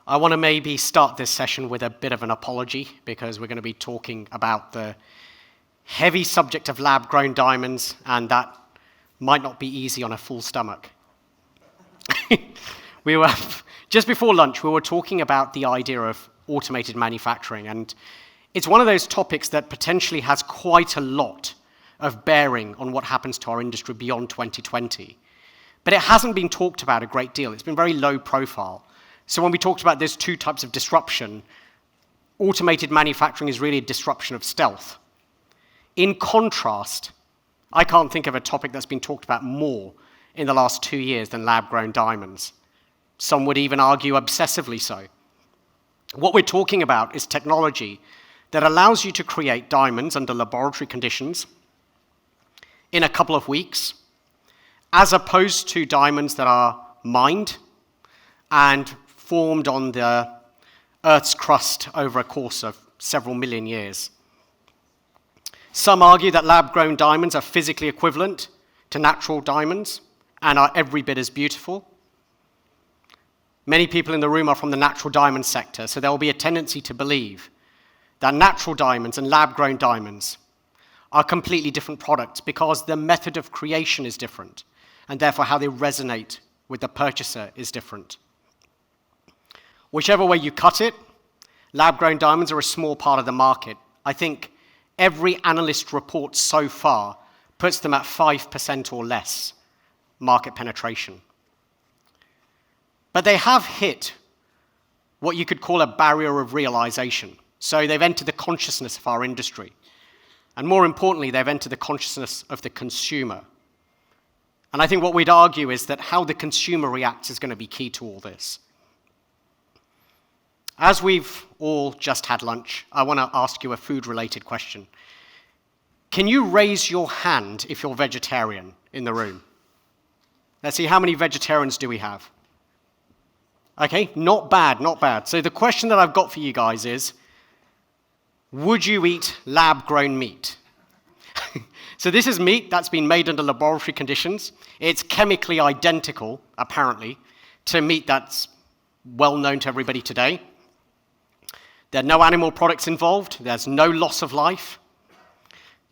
I want to maybe start this session with a bit of an apology because we're going to be talking about the heavy subject of lab-grown diamonds, and that might not be easy on a full stomach. Just before lunch, we were talking about the idea of automated manufacturing, and it's one of those topics that potentially has quite a lot of bearing on what happens to our industry beyond 2020. But it hasn't been talked about a great deal. It's been very low profile. So when we talked about there's two types of disruption, automated manufacturing is really a disruption of stealth. In contrast, I can't think of a topic that's been talked about more in the last 2 years than lab-grown diamonds. Some would even argue obsessively so. What we're talking about is technology that allows you to create diamonds under laboratory conditions in a couple of weeks, as opposed to diamonds that are mined and formed on the Earth's crust over a course of several million years. Some argue that lab-grown diamonds are physically equivalent to natural diamonds and are every bit as beautiful. Many people in the room are from the natural diamond sector, so there will be a tendency to believe that natural diamonds and lab-grown diamonds are completely different products because the method of creation is different, and therefore how they resonate with the purchaser is different. Whichever way you cut it, lab-grown diamonds are a small part of the market. I think every analyst report so far puts them at 5% or less market penetration. But they have hit what you could call a barrier of realization. So they've entered the consciousness of our industry. And more importantly, they've entered the consciousness of the consumer. And I think what we'd argue is that how the consumer reacts is going to be key to all this. As we've all just had lunch, I want to ask you a food-related question. Can you raise your hand if you're vegetarian in the room? Let's see, how many vegetarians do we have? Okay, not bad, not bad. So the question that I've got for you guys is, would you eat lab-grown meat? So this is meat that's been made under laboratory conditions. It's chemically identical, apparently, to meat that's well known to everybody today. There are no animal products involved. There's no loss of life.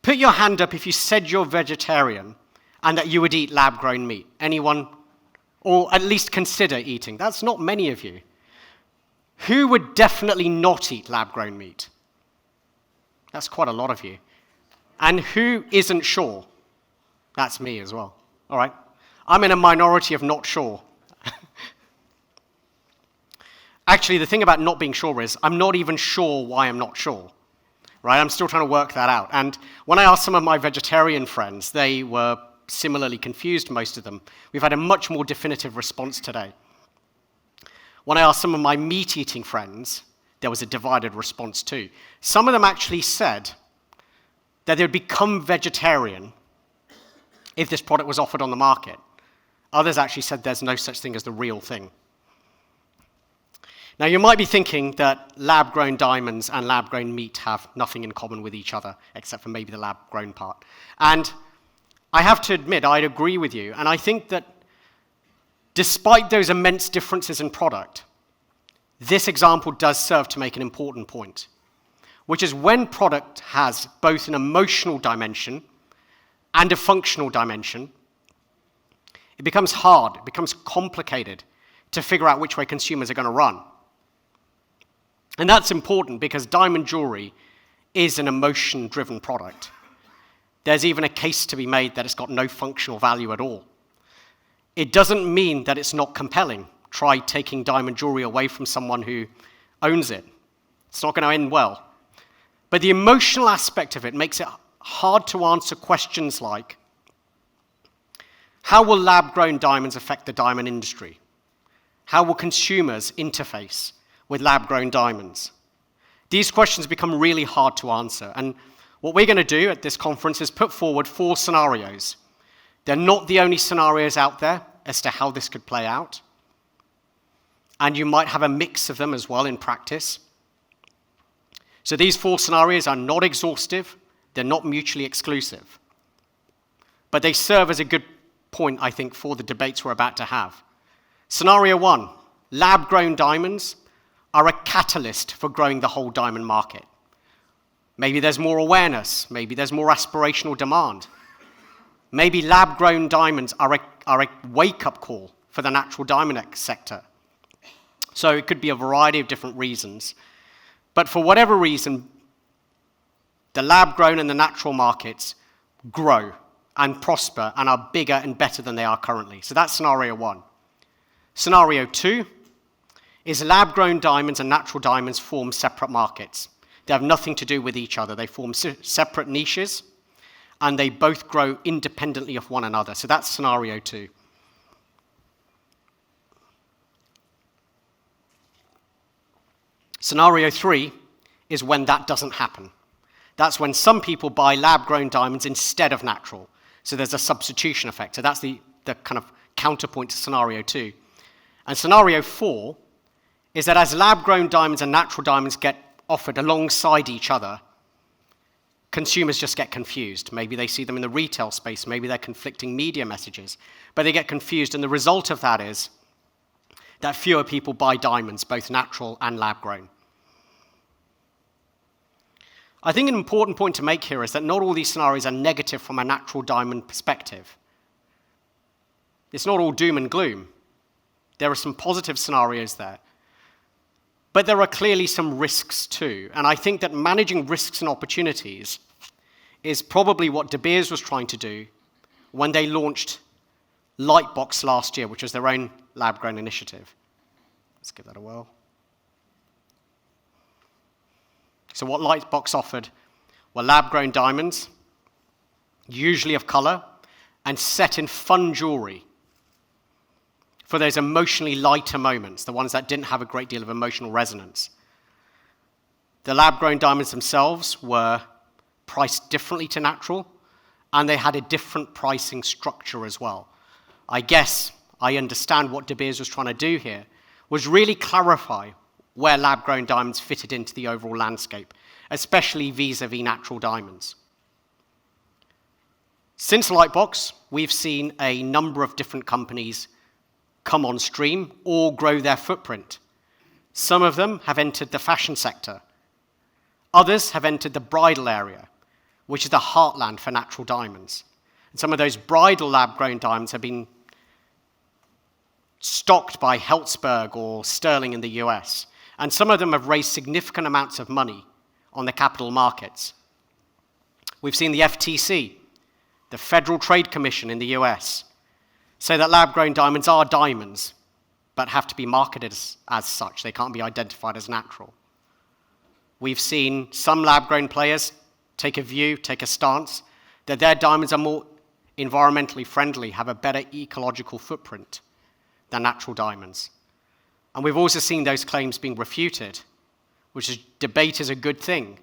Put your hand up if you said you're vegetarian and that you would eat lab-grown meat. Anyone? Or at least consider eating. That's not many of you. Who would definitely not eat lab-grown meat? That's quite a lot of you. And who isn't sure? That's me as well. All right. I'm in a minority of not sure. Actually, the thing about not being sure is I'm not even sure why I'm not sure. Right? I'm still trying to work that out. And when I asked some of my vegetarian friends, they were similarly confused, most of them. We've had a much more definitive response today. When I asked some of my meat-eating friends, there was a divided response too. Some of them actually said that they would become vegetarian if this product was offered on the market. Others actually said there's no such thing as the real thing. Now, you might be thinking that lab-grown diamonds and lab-grown meat have nothing in common with each other, except for maybe the lab-grown part. And I have to admit, I'd agree with you, and I think that despite those immense differences in product, this example does serve to make an important point, which is when product has both an emotional dimension and a functional dimension, it becomes hard, it becomes complicated to figure out which way consumers are going to run. And that's important because diamond jewelry is an emotion-driven product. There's even a case to be made that it's got no functional value at all. It doesn't mean that it's not compelling. Try taking diamond jewelry away from someone who owns it. It's not going to end well. But the emotional aspect of it makes it hard to answer questions like, how will lab-grown diamonds affect the diamond industry? How will consumers interface with lab-grown diamonds? These questions become really hard to answer. And what we're going to do at this conference is put forward 4 scenarios. They're not the only scenarios out there as to how this could play out. And you might have a mix of them as well in practice. So these 4 scenarios are not exhaustive. They're not mutually exclusive. But they serve as a good point, I think, for the debates we're about to have. Scenario 1, lab-grown diamonds are a catalyst for growing the whole diamond market. Maybe there's more awareness. Maybe there's more aspirational demand. Maybe lab-grown diamonds are a wake-up call for the natural diamond sector. So it could be a variety of different reasons. But for whatever reason, the lab-grown and the natural markets grow and prosper and are bigger and better than they are currently. So that's scenario one. Scenario two is lab-grown diamonds and natural diamonds form separate markets. They have nothing to do with each other. They form separate niches, and they both grow independently of one another. So that's scenario two. Scenario three is when that doesn't happen. That's when some people buy lab-grown diamonds instead of natural. So there's a substitution effect. So that's the kind of counterpoint to scenario two. And scenario four is that as lab-grown diamonds and natural diamonds get offered alongside each other, consumers just get confused. Maybe they see them in the retail space. Maybe they're conflicting media messages. But they get confused, and the result of that is that fewer people buy diamonds, both natural and lab-grown. I think an important point to make here is that not all these scenarios are negative from a natural diamond perspective. It's not all doom and gloom. There are some positive scenarios there. But there are clearly some risks too. And I think that managing risks and opportunities is probably what De Beers was trying to do when they launched Lightbox last year, which was their own lab-grown initiative. Let's give that a whirl. So what Lightbox offered were lab-grown diamonds, usually of color, and set in fun jewelry for those emotionally lighter moments, the ones that didn't have a great deal of emotional resonance. The lab-grown diamonds themselves were priced differently to natural, and they had a different pricing structure as well. I guess I understand what De Beers was trying to do here, was really clarify where lab-grown diamonds fitted into the overall landscape, especially vis-a-vis natural diamonds. Since Lightbox, we've seen a number of different companies come on stream or grow their footprint. Some of them have entered the fashion sector. Others have entered the bridal area, which is the heartland for natural diamonds. And some of those bridal lab-grown diamonds have been stocked by Helzberg or Sterling in the US. And some of them have raised significant amounts of money on the capital markets. We've seen the FTC, the Federal Trade Commission in the US, say that lab-grown diamonds are diamonds, but have to be marketed as such. They can't be identified as natural. We've seen some lab-grown players take a stance that their diamonds are more environmentally friendly, have a better ecological footprint than natural diamonds. And we've also seen those claims being refuted, which is debate is a good thing.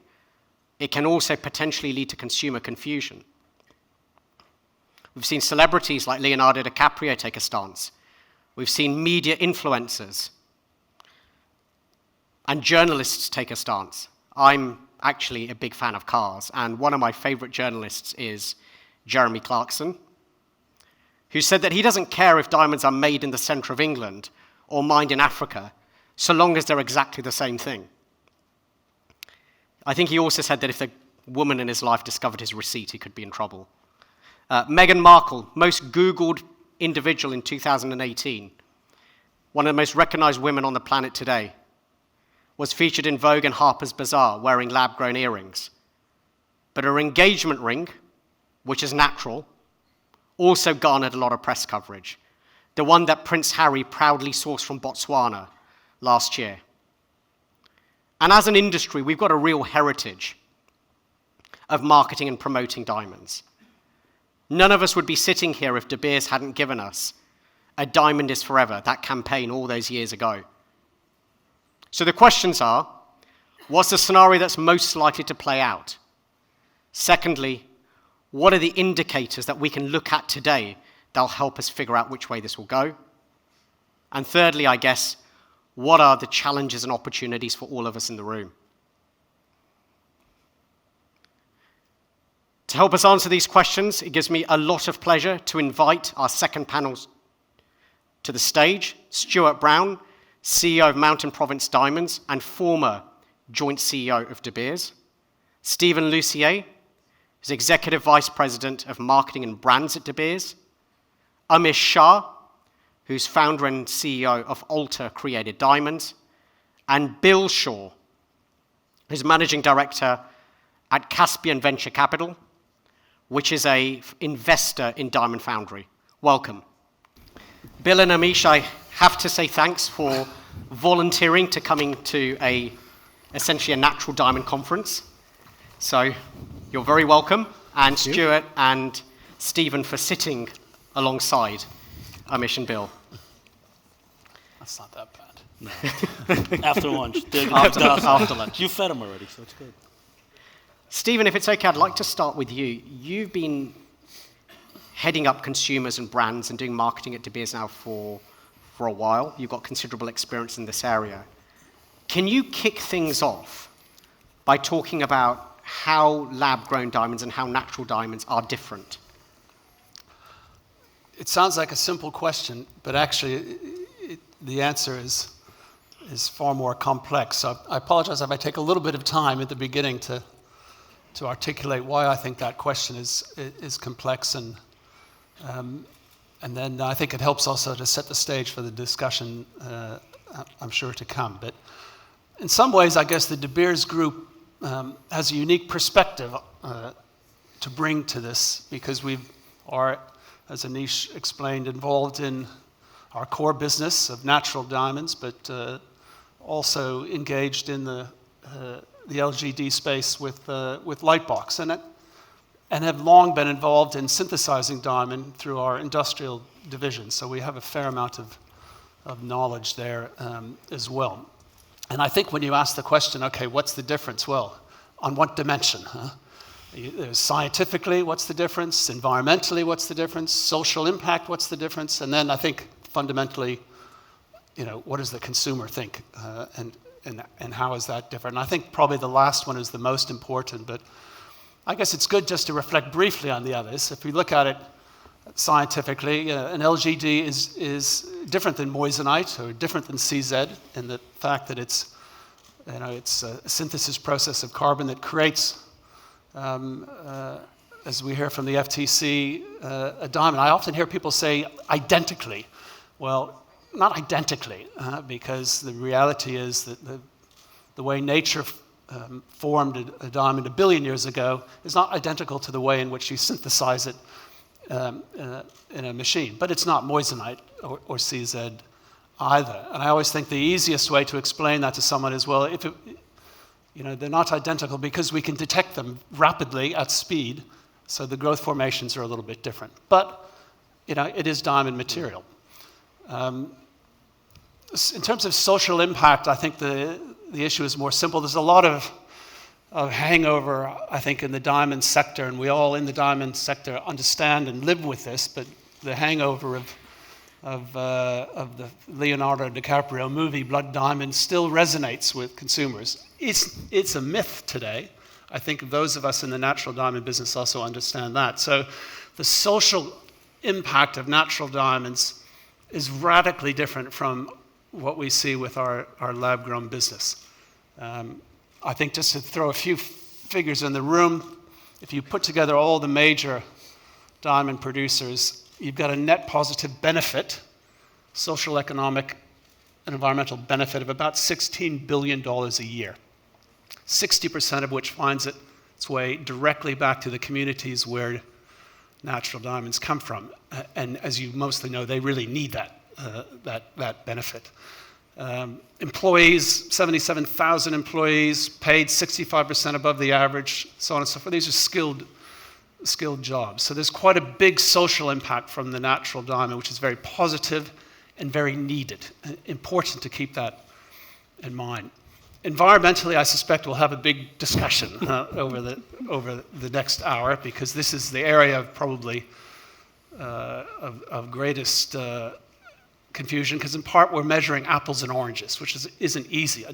It can also potentially lead to consumer confusion. We've seen celebrities like Leonardo DiCaprio take a stance. We've seen media influencers and journalists take a stance. I'm actually a big fan of cars, and one of my favorite journalists is Jeremy Clarkson, who said that he doesn't care if diamonds are made in the center of England or mined in Africa, so long as they're exactly the same thing. I think he also said that if the woman in his life discovered his receipt, he could be in trouble. Meghan Markle, most Googled individual in 2018, one of the most recognized women on the planet today, was featured in Vogue and Harper's Bazaar wearing lab-grown earrings. But her engagement ring, which is natural, also garnered a lot of press coverage. The one that Prince Harry proudly sourced from Botswana last year. And as an industry, we've got a real heritage of marketing and promoting diamonds. None of us would be sitting here if De Beers hadn't given us a Diamond is Forever, that campaign all those years ago. So the questions are, what's the scenario that's most likely to play out? Secondly, what are the indicators that we can look at today that'll help us figure out which way this will go? And thirdly, I guess, what are the challenges and opportunities for all of us in the room? To help us answer these questions, it gives me a lot of pleasure to invite our second panel to the stage, Stuart Brown, CEO of Mountain Province Diamonds and former joint CEO of De Beers. Stephen Lussier, who's Executive Vice President of Marketing and Brands at De Beers. Amish Shah, who's founder and CEO of ALTR Created Diamonds. And Bill Shor, who's Managing Director at Caspian Venture Capital, which is an investor in Diamond Foundry. Welcome. Bill and Amish, I have to say thanks for volunteering to coming to essentially a natural diamond conference. So you're very welcome. And Stuart and Stephen for sitting alongside Amish and Bill. That's not that bad. No. After lunch. After lunch. You fed them already, so it's good. Stephen, if it's okay, I'd like to start with you. You've been heading up consumers and brands and doing marketing at De Beers now for a while. You've got considerable experience in this area. Can you kick things off by talking about how lab-grown diamonds and how natural diamonds are different? It sounds like a simple question, but actually the answer is far more complex. So I apologize if I take a little bit of time at the beginning to articulate why I think that question is complex, and then I think it helps also to set the stage for the discussion I'm sure to come. But in some ways, I guess the De Beers Group has a unique perspective to bring to this, because we are, as Anish explained, involved in our core business of natural diamonds, but also engaged in the LGD space with Lightbox, and have long been involved in synthesizing diamond through our industrial division. So we have a fair amount of knowledge there as well. And I think when you ask the question, okay, what's the difference? Well, on what dimension? Scientifically, what's the difference? Environmentally, what's the difference? Social impact, what's the difference? And then I think fundamentally, what does the consumer think? And how is that different? And I think probably the last one is the most important, but I guess it's good just to reflect briefly on the others. If we look at it scientifically, an LGD is different than moissanite or different than CZ in the fact that it's a synthesis process of carbon that creates, as we hear from the FTC, a diamond. I often hear people say identically. Well, not identically, because the reality is that the way nature formed a diamond 1 billion years ago is not identical to the way in which you synthesize it in a machine. But it's not moissanite or CZ either. And I always think the easiest way to explain that to someone is, well, they're not identical because we can detect them rapidly at speed, so the growth formations are a little bit different. But it is diamond material. In terms of social impact, I think the issue is more simple. There's a lot of hangover, I think, in the diamond sector, and we all in the diamond sector understand and live with this, but the hangover of the Leonardo DiCaprio movie Blood Diamond still resonates with consumers. It's a myth today. I think those of us in the natural diamond business also understand that. So the social impact of natural diamonds is radically different from what we see with our lab-grown business. I think just to throw a few figures in the room, if you put together all the major diamond producers, you've got a net positive benefit, social, economic, and environmental benefit of about $16 billion a year, 60% of which finds its way directly back to the communities where natural diamonds come from. And as you mostly know, they really need that benefit. Employees, 77,000 employees, paid 65% above the average, so on and so forth. These are skilled jobs. So there's quite a big social impact from the natural diamond, which is very positive and very needed. Important to keep that in mind. Environmentally, I suspect we'll have a big discussion over the next hour, because this is the area of probably of greatest confusion, because in part we're measuring apples and oranges, which isn't easy. A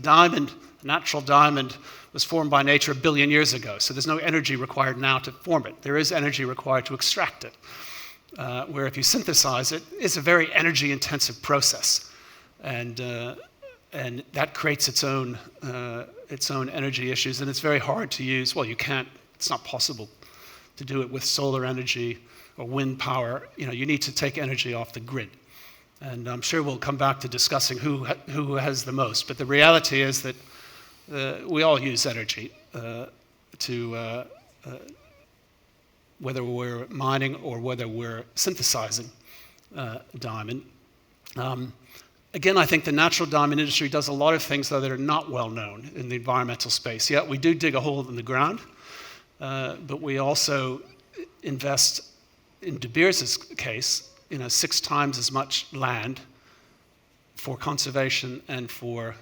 natural diamond, was formed by nature 1 billion years ago, so there's no energy required now to form it. There is energy required to extract it, where if you synthesize it, it's a very energy-intensive process. And and that creates its own energy issues, and it's very hard to use. Well, you can't. It's not possible to do it with solar energy or wind power. You need to take energy off the grid, and I'm sure we'll come back to discussing who has the most. But the reality is that we all use energy to whether we're mining or whether we're synthesizing diamond. Again, I think the natural diamond industry does a lot of things, though, that are not well known in the environmental space. Yeah, we do dig a hole in the ground, but we also invest, in De Beers' case, 6 times as much land for conservation and for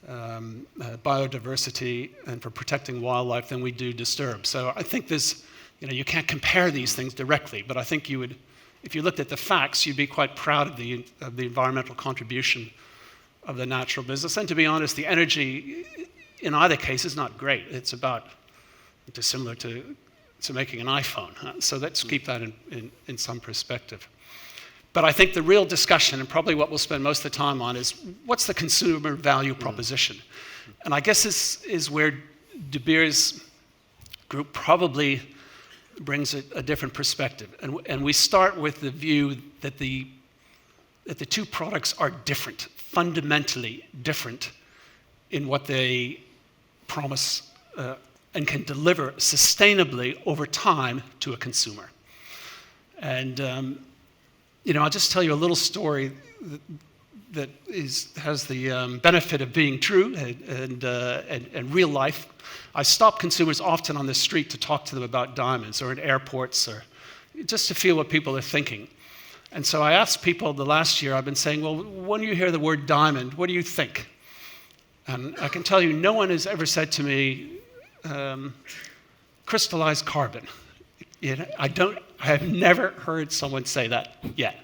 biodiversity and for protecting wildlife than we do disturb. So I think there's, you can't compare these things directly, but I think you would, if you looked at the facts, you'd be quite proud of the environmental contribution of the natural business. And to be honest, the energy in either case is not great. It's similar to making an iPhone. So let's keep that in some perspective. But I think the real discussion, and probably what we'll spend most of the time on, is what's the consumer value proposition? And I guess this is where De Beers group probably brings a different perspective. And we start with the view that the two products are different, fundamentally different in what they promise and can deliver sustainably over time to a consumer. And I'll just tell you a little story that has the benefit of being true and real life. I stop consumers often on the street to talk to them about diamonds, or in airports, or just to feel what people are thinking. And so I asked people the last year, I've been saying, well, when you hear the word diamond, what do you think? And I can tell you, no one has ever said to me, crystallized carbon. I have never heard someone say that yet.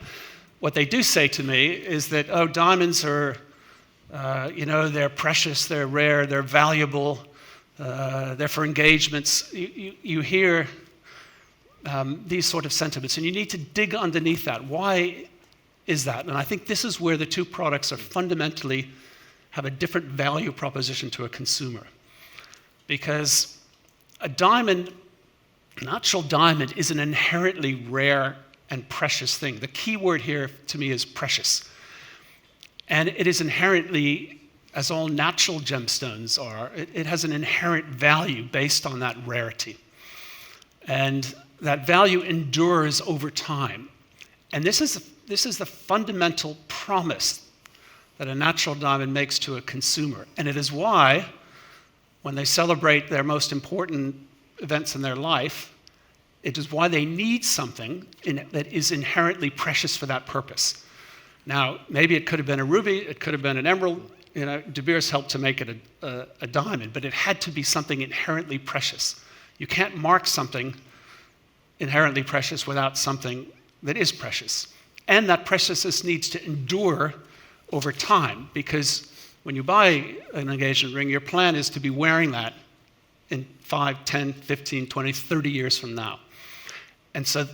What they do say to me is that, oh, diamonds are, they're precious, they're rare, they're valuable, they're for engagements. You hear these sort of sentiments, and you need to dig underneath that. Why is that? And I think this is where the two products are fundamentally have a different value proposition to a consumer. Because a diamond, natural diamond, is an inherently rare and precious thing. The key word here to me is precious. And it is inherently, as all natural gemstones are, it has an inherent value based on that rarity. And that value endures over time. And this is the fundamental promise that a natural diamond makes to a consumer. And it is why, when they celebrate their most important events in their life, it is why they need something that is inherently precious for that purpose. Now, maybe it could have been a ruby, it could have been an emerald. De Beers helped to make it a diamond, but it had to be something inherently precious. You can't mark something inherently precious without something that is precious. And that preciousness needs to endure over time, because when you buy an engagement ring, your plan is to be wearing that in 5, 10, 15, 20, 30 years from now. And so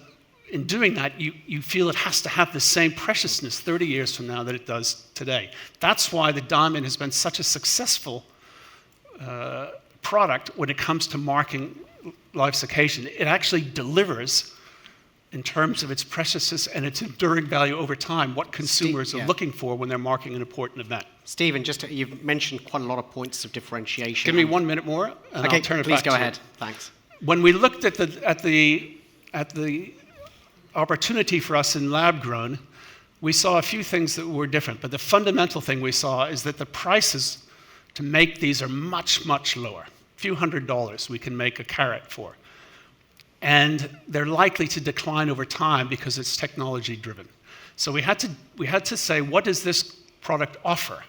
in doing that, you feel it has to have the same preciousness 30 years from now that it does today. That's why the diamond has been such a successful product when it comes to marking life's occasion. It actually delivers, in terms of its preciousness and its enduring value over time, what consumers are looking for when they're marking an important event. Stephen, you've mentioned quite a lot of points of differentiation. Give me 1 minute more, and okay, I'll turn it please back to go you. ahead. Thanks. When we looked at the opportunity for us in lab grown, we saw a few things that were different, but the fundamental thing we saw is that the prices to make these are much, much lower. A few $100s we can make a carat for. And they're likely to decline over time because it's technology driven. So we had to say, what does this product offer?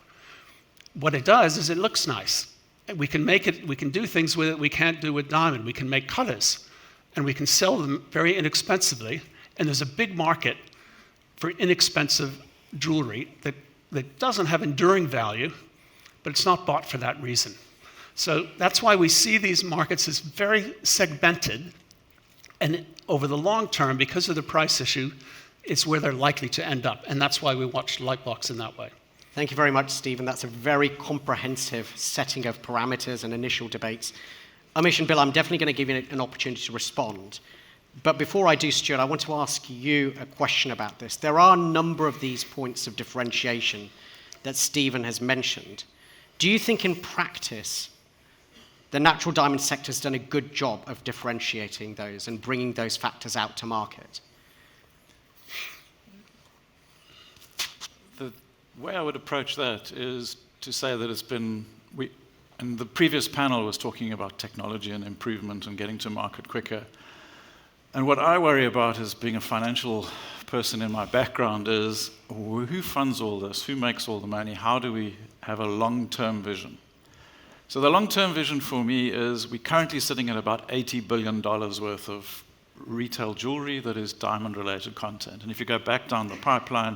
What it does is it looks nice. We can make it, we can do things with it we can't do with diamond. We can make colors, and we can sell them very inexpensively. And there's a big market for inexpensive jewelry that doesn't have enduring value, but it's not bought for that reason. So that's why we see these markets as very segmented. And over the long term, because of the price issue, it's where they're likely to end up. And that's why we watch Lightbox in that way. Thank you very much, Stephen. That's a very comprehensive setting of parameters and initial debates. Amish and Bill, I'm definitely going to give you an opportunity to respond. But before I do, Stuart, I want to ask you a question about this. There are a number of these points of differentiation that Stephen has mentioned. Do you think in practice the natural diamond sector has done a good job of differentiating those and bringing those factors out to market? The way I would approach that is to say that it's been, and the previous panel was talking about technology and improvement and getting to market quicker. And what I worry about as being a financial person in my background is who funds all this? Who makes all the money? How do we have a long-term vision? So the long-term vision for me is we're currently sitting at about $80 billion worth of retail jewelry that is diamond-related content. And if you go back down the pipeline,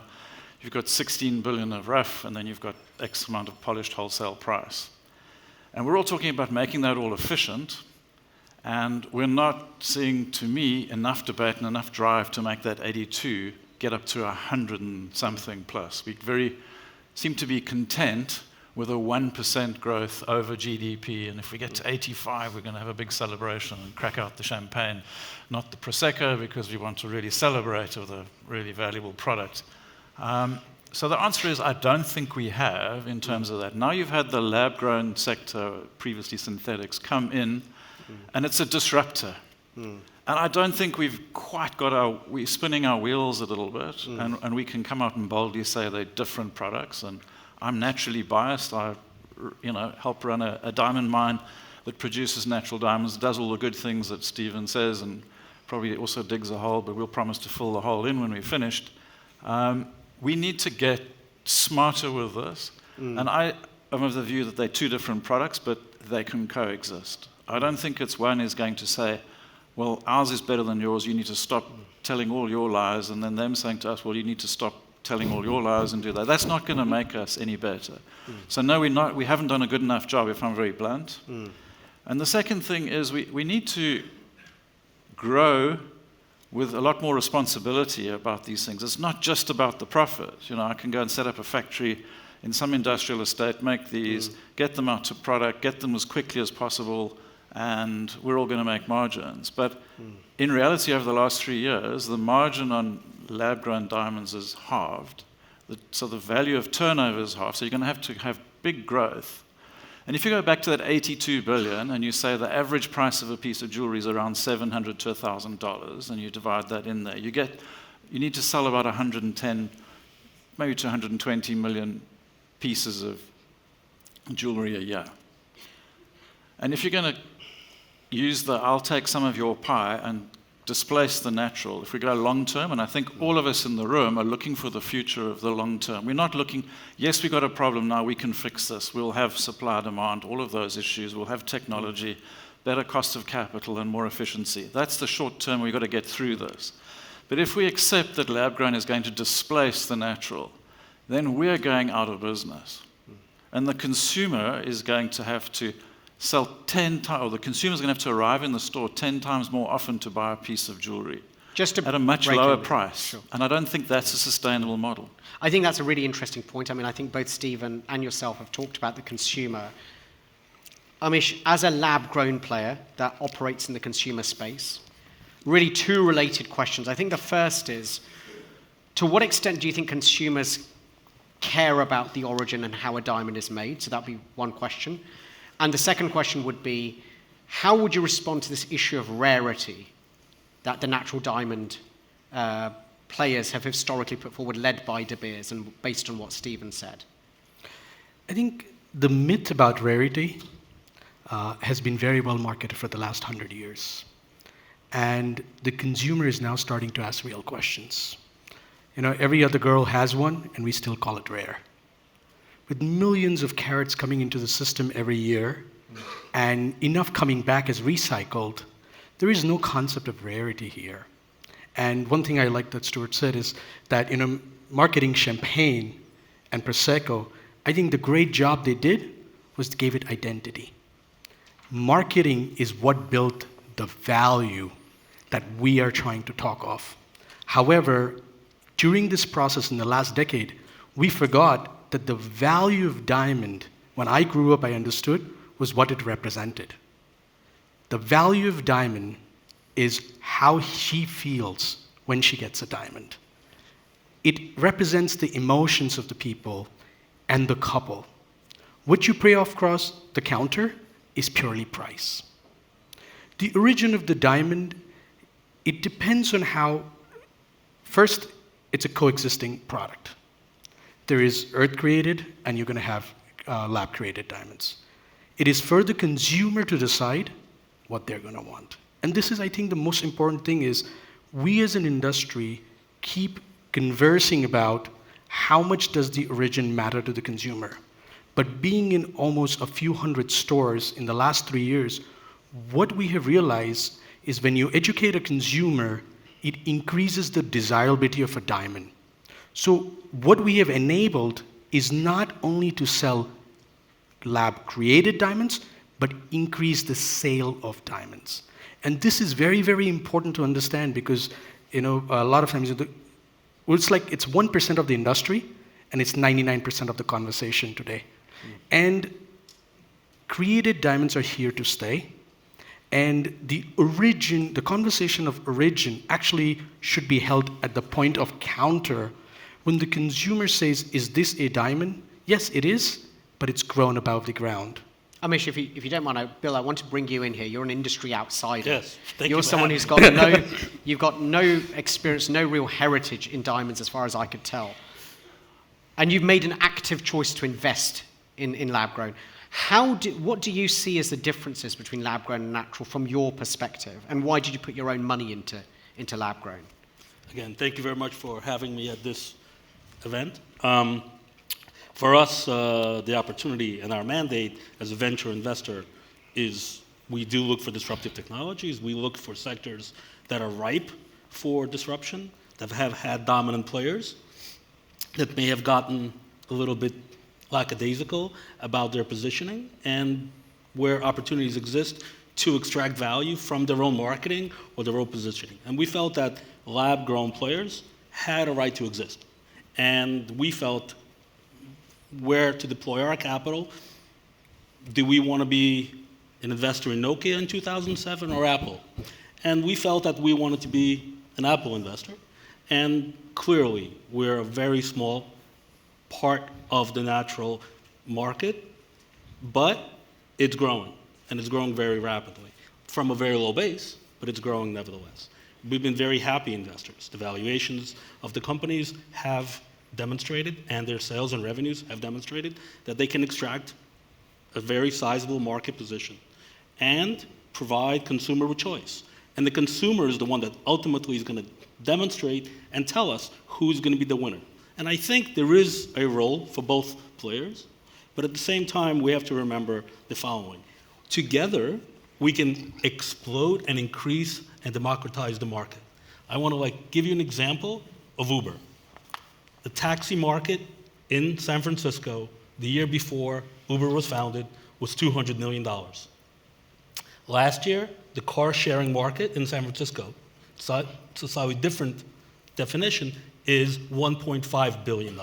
you've got 16 billion of rough, and then you've got X amount of polished wholesale price. And we're all talking about making that all efficient, and we're not seeing, to me, enough debate and enough drive to make that 82 get up to 100 and something plus. We seem to be content with a 1% growth over GDP, and if we get to 85, we're going to have a big celebration and crack out the champagne, not the Prosecco, because we want to really celebrate with a really valuable product. So the answer is I don't think we have in terms of that. Now you've had the lab-grown sector, previously synthetics, come in, and it's a disruptor. And I don't think we've quite got we're spinning our wheels a little bit, and we can come out and boldly say they're different products. And I'm naturally biased. I help run a diamond mine that produces natural diamonds, does all the good things that Stephen says, and probably also digs a hole, but we'll promise to fill the hole in when we're finished. We need to get smarter with this. And I am of the view that they're two different products, but they can coexist. I don't think it's one is going to say, well, ours is better than yours, you need to stop telling all your lies, and then them saying to us, well, you need to stop telling all your lies and do that. That's not going to make us any better. So no, we haven't done a good enough job, if I'm very blunt. And the second thing is we need to grow with a lot more responsibility about these things. It's not just about the profit. I can go and set up a factory in some industrial estate, make these, get them out to product, get them as quickly as possible, and we're all going to make margins. But in reality, over the last 3 years, the margin on lab-grown diamonds is halved. So the value of turnover is halved. So you're going to have big growth. And if you go back to that 82 billion and you say the average price of a piece of jewelry is around $700 to $1,000, and you divide that in there, you need to sell about 110, maybe to 120 million pieces of jewelry a year. And if you're going to use I'll take some of your pie and displace the natural, if we go long term, and I think all of us in the room are looking for the future of the long term. We're not looking, yes, we've got a problem now, we can fix this. We'll have supply, demand, all of those issues. We'll have technology, better cost of capital, and more efficiency. That's the short term, we've got to get through this. But if we accept that lab-grown is going to displace the natural, then we're going out of business. And the consumer is going to have to sell 10 times, or the consumer's going to have to arrive in the store 10 times more often to buy a piece of jewelry at a much lower price. Sure. And I don't think that's a sustainable model. I think that's a really interesting point. I mean, I think both Stephen and yourself have talked about the consumer. Amish, as a lab-grown player that operates in the consumer space, really two related questions. I think the first is, to what extent do you think consumers care about the origin and how a diamond is made? So that'd be one question. And the second question would be, how would you respond to this issue of rarity that the natural diamond players have historically put forward, led by De Beers and based on what Stephen said? I think the myth about rarity has been very well marketed for the last 100 years. And the consumer is now starting to ask real questions. Every other girl has one, and we still call it rare. With millions of carats coming into the system every year, and enough coming back as recycled, there is no concept of rarity here. And one thing I like that Stuart said is that marketing champagne and Prosecco, I think the great job they did was to give it identity. Marketing is what built the value that we are trying to talk of. However, during this process in the last decade, we forgot that the value of diamond, when I grew up, I understood, was what it represented. The value of diamond is how she feels when she gets a diamond. It represents the emotions of the people and the couple. What you pay off across the counter is purely price. The origin of the diamond, it depends on how, first, it's a coexisting product. There is earth-created, and you're going to have lab-created diamonds. It is for the consumer to decide what they're going to want. And this is, I think, the most important thing is we as an industry keep conversing about how much does the origin matter to the consumer. But being in almost a few hundred stores in the last 3 years, what we have realized is when you educate a consumer, it increases the desirability of a diamond. So what we have enabled is not only to sell lab-created diamonds, but increase the sale of diamonds. And this is very, very important to understand because, a lot of times it's like it's 1% of the industry, and it's 99% of the conversation today. And created diamonds are here to stay. And the conversation of origin actually should be held at the point of counter. When the consumer says, is this a diamond? Yes, it is, but it's grown above the ground. Amish, if you don't mind, Bill, I want to bring you in here. You're an industry outsider. Yes, thank you You're for someone having who's me. you've got no experience, no real heritage in diamonds as far as I could tell. And you've made an active choice to invest in lab-grown. What do you see as the differences between lab-grown and natural from your perspective? And why did you put your own money into lab-grown? Again, thank you very much for having me at this event. For us, the opportunity and our mandate as a venture investor is we do look for disruptive technologies. We look for sectors that are ripe for disruption, that have had dominant players, that may have gotten a little bit lackadaisical about their positioning, and where opportunities exist to extract value from their own marketing or their own positioning. And we felt that lab-grown players had a right to exist. And we felt where to deploy our capital. Do we want to be an investor in Nokia in 2007 or Apple? And we felt that we wanted to be an Apple investor. And clearly, we're a very small part of the natural market, but it's growing, and it's growing very rapidly from a very low base, but it's growing nevertheless. We've been very happy investors. The valuations of the companies have demonstrated, and their sales and revenues have demonstrated, that they can extract a very sizable market position and provide consumer with choice. And the consumer is the one that ultimately is going to demonstrate and tell us who's going to be the winner. And I think there is a role for both players, but at the same time, we have to remember the following. Together, we can explode and increase and democratize the market. I want to give you an example of Uber. The taxi market in San Francisco, the year before Uber was founded, was $200 million. Last year, the car sharing market in San Francisco, it's a slightly different definition, is $1.5 billion.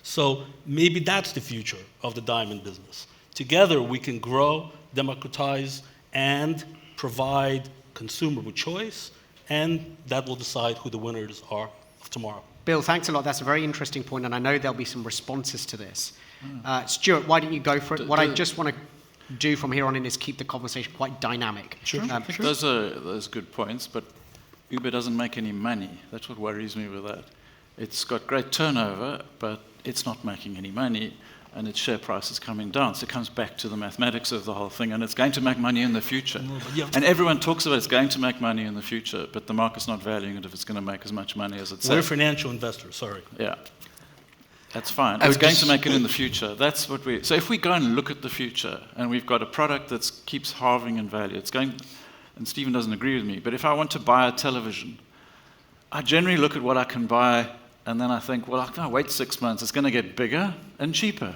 So maybe that's the future of the diamond business. Together, we can grow, democratize, and provide consumer with choice, and that will decide who the winners are of tomorrow. Bill, thanks a lot. That's a very interesting point, and I know there'll be some responses to this. Stuart, why don't you go for it? What I just want to do from here on in is keep the conversation quite dynamic. Sure. Those are good points, but Uber doesn't make any money. That's what worries me with that. It's got great turnover, but it's not making any money, and its share price is coming down. So it comes back to the mathematics of the whole thing, and it's going to make money in the future. And everyone talks about it's going to make money in the future, but the market's not valuing it if it's going to make as much money as it says. We're financial investors, sorry. Yeah. That's fine. It's going to make it in the future. That's what so if we go and look at the future, and we've got a product that keeps halving in value, it's going, and Stephen doesn't agree with me, but if I want to buy a television, I generally look at what I can buy, and then I think, well, I can wait 6 months. It's going to get bigger and cheaper.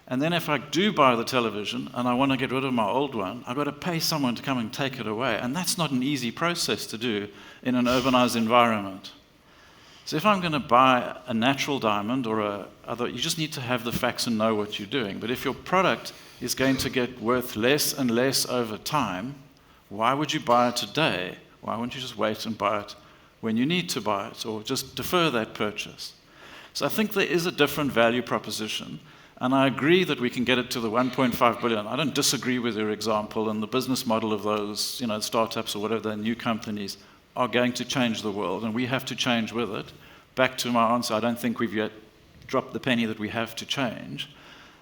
And then if I do buy the television and I want to get rid of my old one, I've got to pay someone to come and take it away. And that's not an easy process to do in an urbanized environment. So if I'm going to buy a natural diamond or you just need to have the facts and know what you're doing. But if your product is going to get worth less and less over time, why would you buy it today? Why wouldn't you just wait and buy it when you need to buy it, or just defer that purchase? So I think there is a different value proposition, and I agree that we can get it to the 1.5 billion. I don't disagree with your example, and the business model of those, startups or whatever, the new companies are going to change the world, and we have to change with it. Back to my answer, I don't think we've yet dropped the penny that we have to change,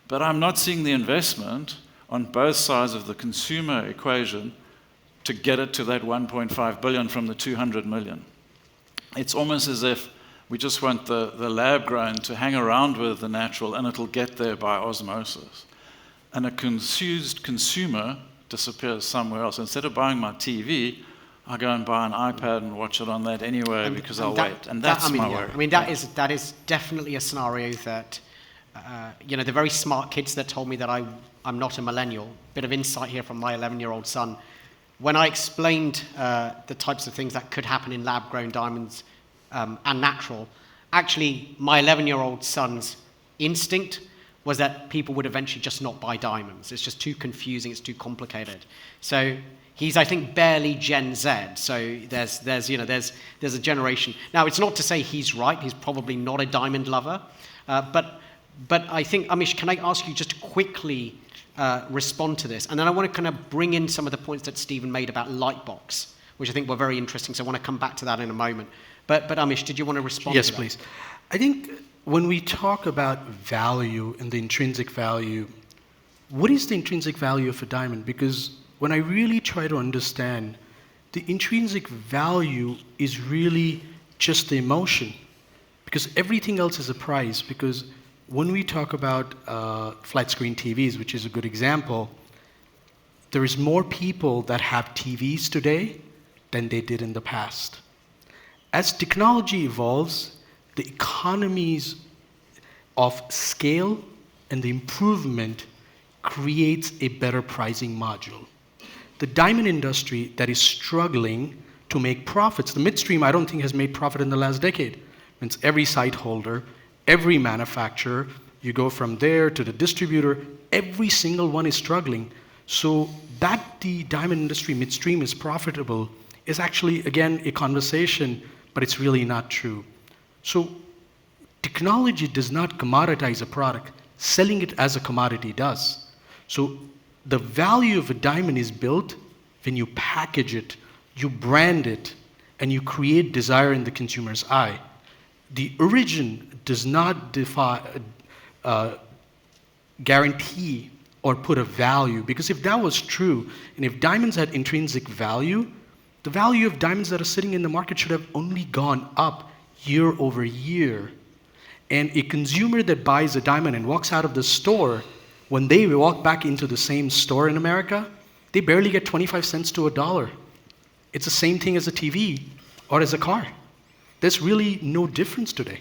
but I'm not seeing the investment on both sides of the consumer equation to get it to that 1.5 billion from the 200 million. It's almost as if we just want the lab grown to hang around with the natural, and it'll get there by osmosis. And a confused consumer disappears somewhere else. Instead of buying my TV, I go and buy an iPad and watch it on that anyway because I'll wait. And that's my worry. I mean, that is definitely a scenario that, the very smart kids that told me that I'm not a millennial, bit of insight here from my 11-year-old son. When I explained the types of things that could happen in lab-grown diamonds and natural, actually, my 11-year-old son's instinct was that people would eventually just not buy diamonds. It's just too confusing, it's too complicated. So he's, I think, barely Gen Z. So there's a generation. Now, it's not to say he's right. He's probably not a diamond lover. But I think, Amish, can I ask you just to quickly respond to this? And then I want to kind of bring in some of the points that Stephen made about Lightbox, which I think were very interesting. So I want to come back to that in a moment. But Amish, did you want to respond to that? Yes, please. I think when we talk about value and the intrinsic value, what is the intrinsic value of a diamond? Because when I really try to understand, the intrinsic value is really just the emotion, because everything else is a price. Because when we talk about flat screen TVs, which is a good example, there is more people that have TVs today than they did in the past. As technology evolves, the economies of scale and the improvement creates a better pricing module. The diamond industry that is struggling to make profits, the midstream I don't think has made profit in the last decade. Means every site holder, every manufacturer, you go from there to the distributor, every single one is struggling. So that the diamond industry midstream is profitable is actually, again, a conversation, but it's really not true. So technology does not commoditize a product. Selling it as a commodity does. So the value of a diamond is built when you package it, you brand it, and you create desire in the consumer's eye. The origin does not guarantee or put a value, because if that was true, and if diamonds had intrinsic value, the value of diamonds that are sitting in the market should have only gone up year over year. And a consumer that buys a diamond and walks out of the store, when they walk back into the same store in America, they barely get 25 cents to $1. It's the same thing as a TV or as a car. There's really no difference today.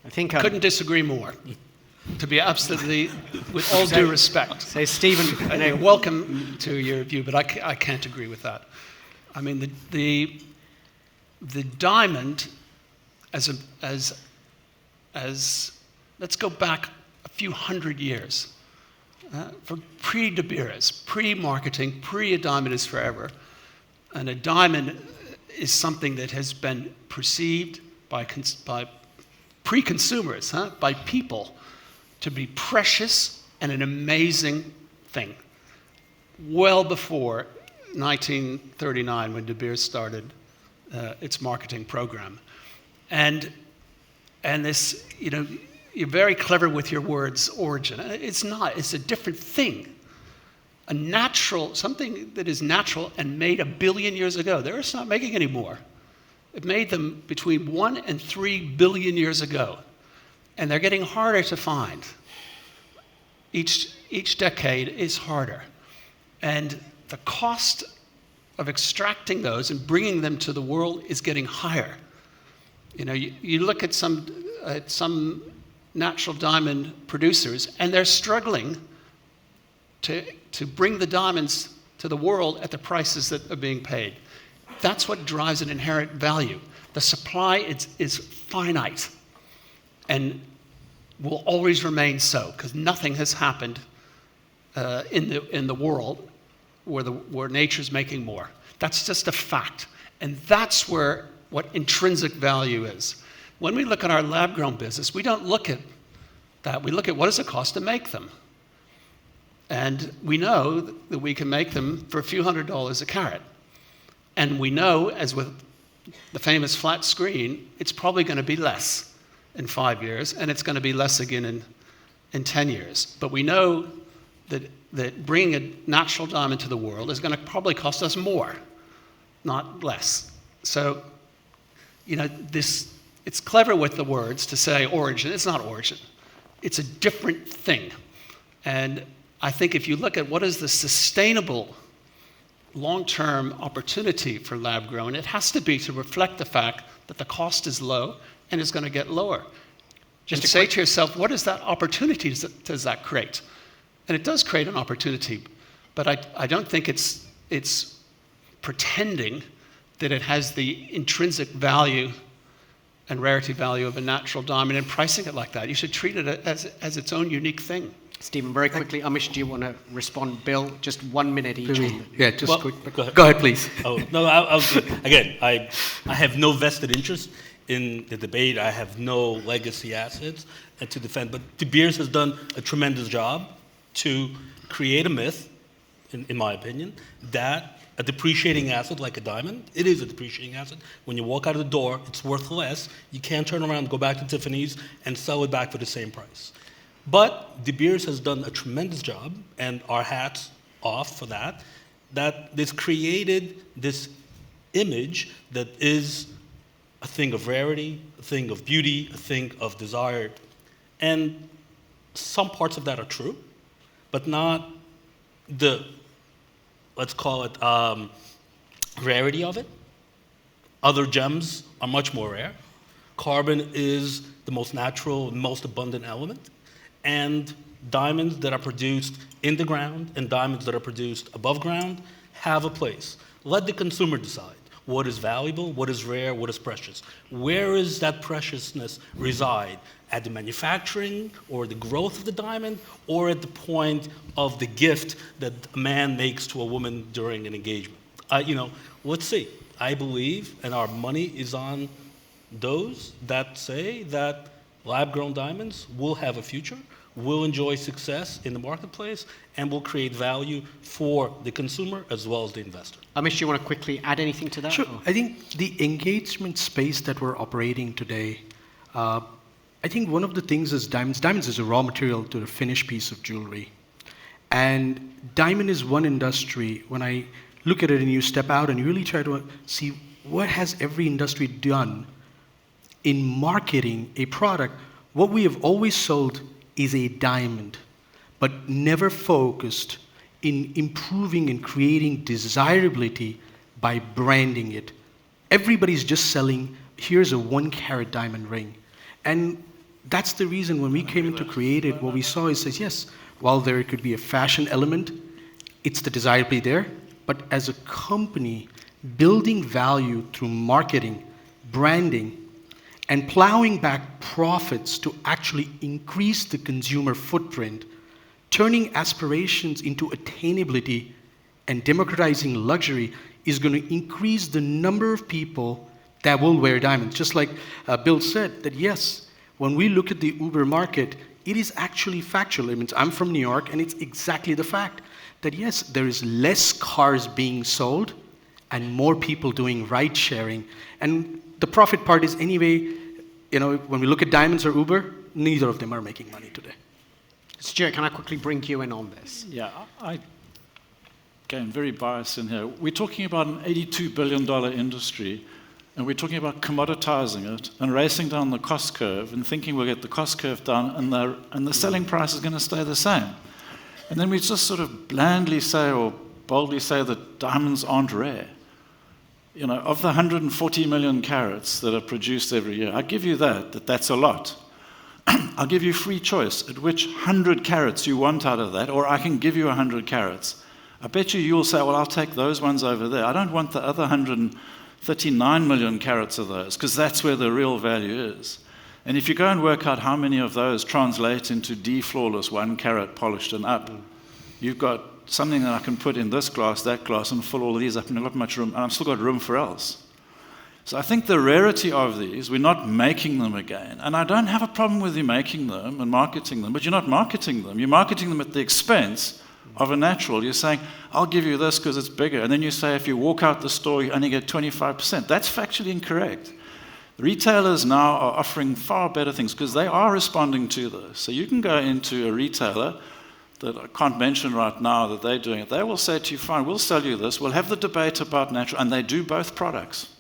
I think I couldn't disagree more. To be absolutely, with all due respect. So Stephen, welcome to your view, but I can't agree with that. I mean, the diamond as let's go back a few hundred years. For pre-De Beers, pre-marketing, pre-A Diamond is Forever. And a diamond is something that has been perceived by pre-consumers, by people, to be precious and an amazing thing. Well before 1939, when De Beers started its marketing program. And this, you're very clever with your words, origin. It's not, it's a different thing. Something that is natural and made 1 billion years ago. They're just not making anymore. It made them between 1 and 3 billion years ago. And they're getting harder to find. Each decade is harder. And the cost of extracting those and bringing them to the world is getting higher. You look at some natural diamond producers, and they're struggling to bring the diamonds to the world at the prices that are being paid. That's what drives an inherent value. The supply is finite and will always remain so, because nothing has happened in the world where nature's making more. That's just a fact. And that's what intrinsic value is. When we look at our lab-grown business, we don't look at that. We look at what does it cost to make them. And we know that we can make them for a few $100s a carat. And we know, as with the famous flat screen, it's probably going to be less in 5 years, and it's going to be less again in 10 years. But we know that bringing a natural diamond to the world is going to probably cost us more, not less. So, it's clever with the words to say origin. It's not origin. It's a different thing. And I think if you look at what is the sustainable long-term opportunity for lab-grown, it has to be to reflect the fact that the cost is low and is going to get lower. Just say to yourself, what is that opportunity does that create? And it does create an opportunity, but I don't think it's pretending that it has the intrinsic value and rarity value of a natural diamond and pricing it like that. You should treat it as its own unique thing. Stephen, very quickly, Amish, do you want to respond? Bill, just 1 minute each. Yeah, just quick. Go ahead, please. Oh, no, again, I have no vested interest in the debate. I have no legacy assets to defend. But De Beers has done a tremendous job to create a myth, in my opinion, that a depreciating asset like a diamond, it is a depreciating asset. When you walk out of the door, it's worth less. You can't turn around, go back to Tiffany's, and sell it back for the same price. But De Beers has done a tremendous job, and our hats off for that this created this image that is a thing of rarity, a thing of beauty, a thing of desire. And some parts of that are true, but not the, let's call it, rarity of it. Other gems are much more rare. Carbon is the most natural, most abundant element. And diamonds that are produced in the ground and diamonds that are produced above ground have a place. Let the consumer decide what is valuable, what is rare, what is precious. Where is that preciousness reside? At the manufacturing or the growth of the diamond, or at the point of the gift that a man makes to a woman during an engagement? Let's see. I believe, and our money is on those that say that lab-grown diamonds will have a future, will enjoy success in the marketplace, and will create value for the consumer as well as the investor. Amish, do you want to quickly add anything to that? Sure. I think the engagement space that we're operating today, I think one of the things is diamonds. Diamonds is a raw material to the finished piece of jewelry. And diamond is one industry, when I look at it and you step out and you really try to see what has every industry done in marketing a product. What we have always sold is a diamond, but never focused in improving and creating desirability by branding it. Everybody's just selling, here's a 1 carat diamond ring. And that's the reason when we came in to create it, what we saw is, yes, while there could be a fashion element, it's the desirability there, but as a company, building value through marketing, branding, and plowing back profits to actually increase the consumer footprint, turning aspirations into attainability and democratizing luxury is going to increase the number of people that will wear diamonds. Just like Bill said, that yes, when we look at the Uber market, it is actually factual. I mean, I'm from New York, and it's exactly the fact that yes, there is less cars being sold and more people doing ride sharing. And the profit part is anyway, when we look at diamonds or Uber, neither of them are making money today. Stuart, can I quickly bring you in on this? Yeah, again, very biased in here. We're talking about an $82 billion industry, and we're talking about commoditizing it and racing down the cost curve and thinking we'll get the cost curve down and the selling price is going to stay the same. And then we just sort of blandly say or boldly say that diamonds aren't rare. Of the 140 million carats that are produced every year, I give you that's a lot. I'll give you free choice at which 100 carats you want out of that, or I can give you 100 carats. I bet you'll say, well, I'll take those ones over there. I don't want the other 39 million carats of those, because that's where the real value is. And if you go and work out how many of those translate into D-flawless 1 carat polished and up, you've got something that I can put in this glass, that glass, and fill all of these up, and I've got much room, and I've still got room for else. So I think the rarity of these, we're not making them again. And I don't have a problem with you making them and marketing them, but you're not marketing them. You're marketing them at the expense of a natural. You're saying, I'll give you this because it's bigger. And then you say, if you walk out the store, you only get 25%. That's factually incorrect. Retailers now are offering far better things because they are responding to this. So you can go into a retailer that I can't mention right now that they're doing it. They will say to you, fine, we'll sell you this. We'll have the debate about natural. And they do both products.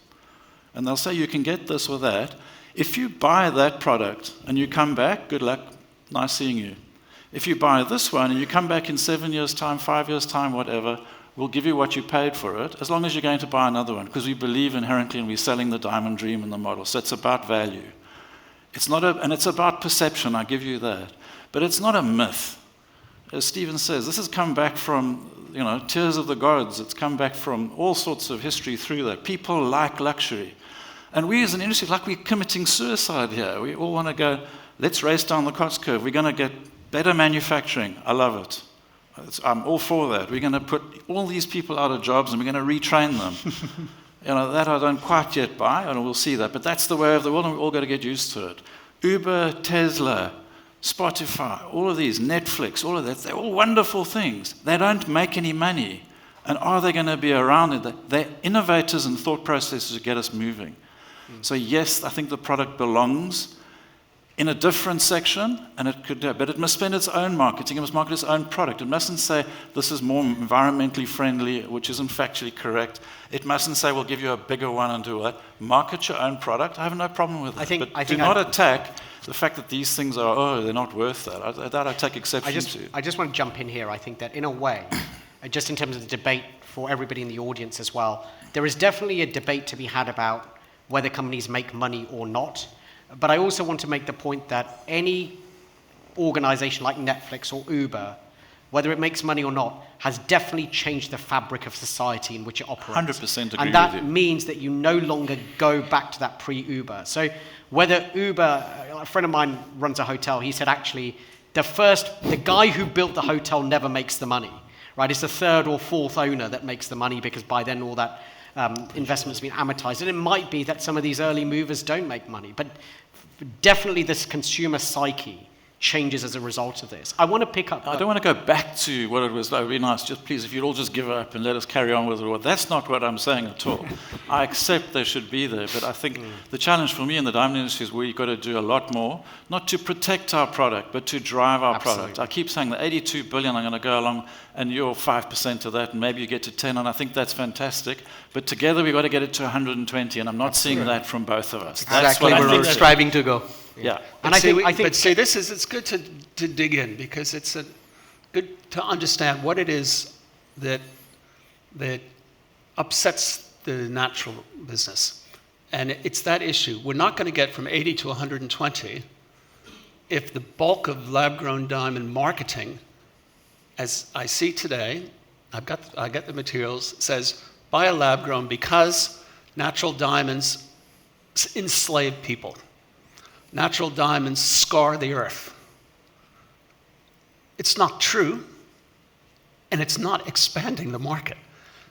And they'll say, you can get this or that. If you buy that product and you come back, good luck, nice seeing you. If you buy this one and you come back in 7 years' time, 5 years' time, whatever, we'll give you what you paid for it, as long as you're going to buy another one, because we believe inherently and we're selling the diamond dream in the model. So it's about value. And it's about perception, I give you that. But it's not a myth. As Stephen says, this has come back from, tears of the gods. It's come back from all sorts of history through that. People like luxury. And we as an industry, like we're committing suicide here. We all want to go, let's race down the cost curve. We're going to get better manufacturing. I love it. I'm all for that. We're going to put all these people out of jobs and we're going to retrain them. That I don't quite yet buy, and we'll see that. But that's the way of the world, and we've all got to get used to it. Uber, Tesla, Spotify, all of these, Netflix, all of that, they're all wonderful things. They don't make any money. And are they going to be around? They're innovators and thought processes to get us moving. So yes, I think the product belongs in a different section, and but it must spend its own marketing. It must market its own product. It mustn't say this is more environmentally friendly, which isn't factually correct. It mustn't say we'll give you a bigger one and do that. Market your own product. I have no problem with that. But do not attack the fact that these things are, they're not worth that. That I take exception to. I just want to jump in here. I think that in a way, just in terms of the debate for everybody in the audience as well, there is definitely a debate to be had about whether companies make money or not. But I also want to make the point that any organization like Netflix or Uber, whether it makes money or not, has definitely changed the fabric of society in which it operates. 100% agree with you. And that means that you no longer go back to that pre-Uber. So whether Uber, a friend of mine runs a hotel, he said actually the guy who built the hotel never makes the money, right? It's the third or fourth owner that makes the money because by then all that investment's been amortized. And it might be that some of these early movers don't make money, but definitely this consumer psyche changes as a result of this. I want to pick up... I don't want to go back to what it was. That would be nice. Just please, if you'd all just give up and let us carry on with it. That's not what I'm saying at all. I accept they should be there, but I think the challenge for me in the diamond industry is we've got to do a lot more, not to protect our product, but to drive our product. I keep saying the 82 billion, I'm going to go along and you're 5% of that, and maybe you get to 10, and I think that's fantastic. But together we've got to get it to 120, and I'm not seeing that from both of us. Exactly where we're striving to go. Yeah. And I think it's good to dig in, because it's good to understand what it is that upsets the natural business. And it's that issue. We're not going to get from 80 to 120 if the bulk of lab-grown diamond marketing, as I see today, I get the materials, says buy a lab-grown because natural diamonds enslave people. Natural diamonds scar the earth. It's not true, and it's not expanding the market.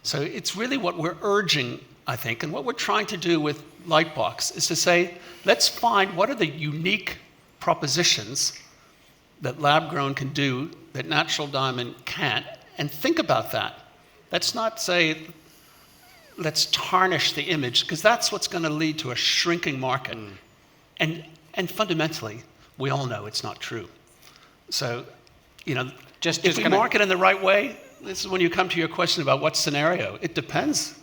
So it's really what we're urging, I think, and what we're trying to do with Lightbox is to say, let's find what are the unique propositions that lab-grown can do that natural diamond can't, and think about that. Let's not say, let's tarnish the image, because that's what's going to lead to a shrinking market. And fundamentally, we all know it's not true. So, if we market in the right way, this is when you come to your question about what scenario. It depends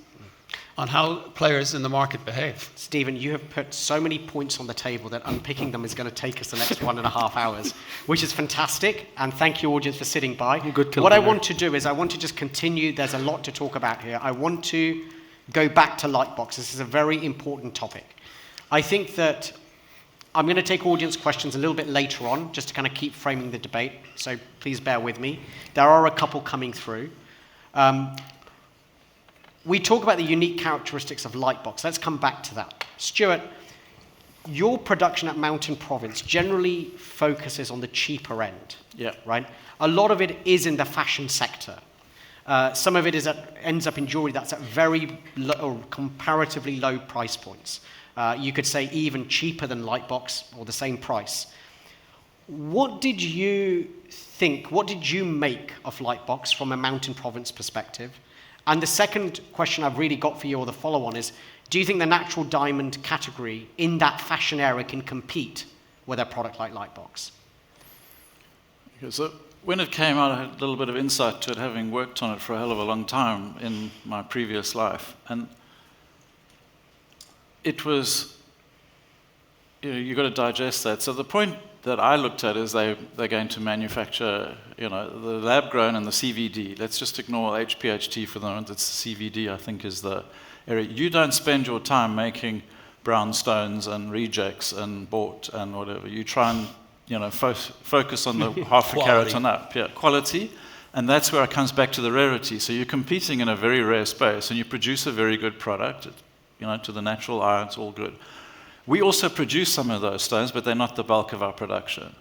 on how players in the market behave. Stephen, you have put so many points on the table that unpicking them is going to take us the next 1.5 hours, which is fantastic. And thank you, audience, for sitting by. What I want to do is I want to just continue. There's a lot to talk about here. I want to go back to Lightbox. This is a very important topic. I think that I'm going to take audience questions a little bit later on, just to kind of keep framing the debate, so please bear with me. There are a couple coming through. we talk about the unique characteristics of Lightbox. Let's come back to that. Stuart, your production at Mountain Province generally focuses on the cheaper end, right? A lot of it is in the fashion sector. Some of it ends up in jewelry that's at very low, or comparatively low price points. You could say even cheaper than Lightbox or the same price. What did you think, what did you make of Lightbox from a Mountain Province perspective? And the second question I've really got for you, or the follow-on, is do you think the natural diamond category in that fashion area can compete with a product like Lightbox? Okay, so when it came out, I had a little bit of insight to it, having worked on it for a hell of a long time in my previous life. And it was, you've got to digest that. So the point that I looked at is they're going to manufacture, the lab-grown and the CVD. Let's just ignore HPHT for the moment. It's the CVD, I think, is the area. You don't spend your time making brown stones and rejects and bought and whatever. You try and, focus on the half a carat and up. Yeah, quality. And that's where it comes back to the rarity. So you're competing in a very rare space, and you produce a very good product. To the natural eye, it's all good. We also produce some of those stones, but they're not the bulk of our production.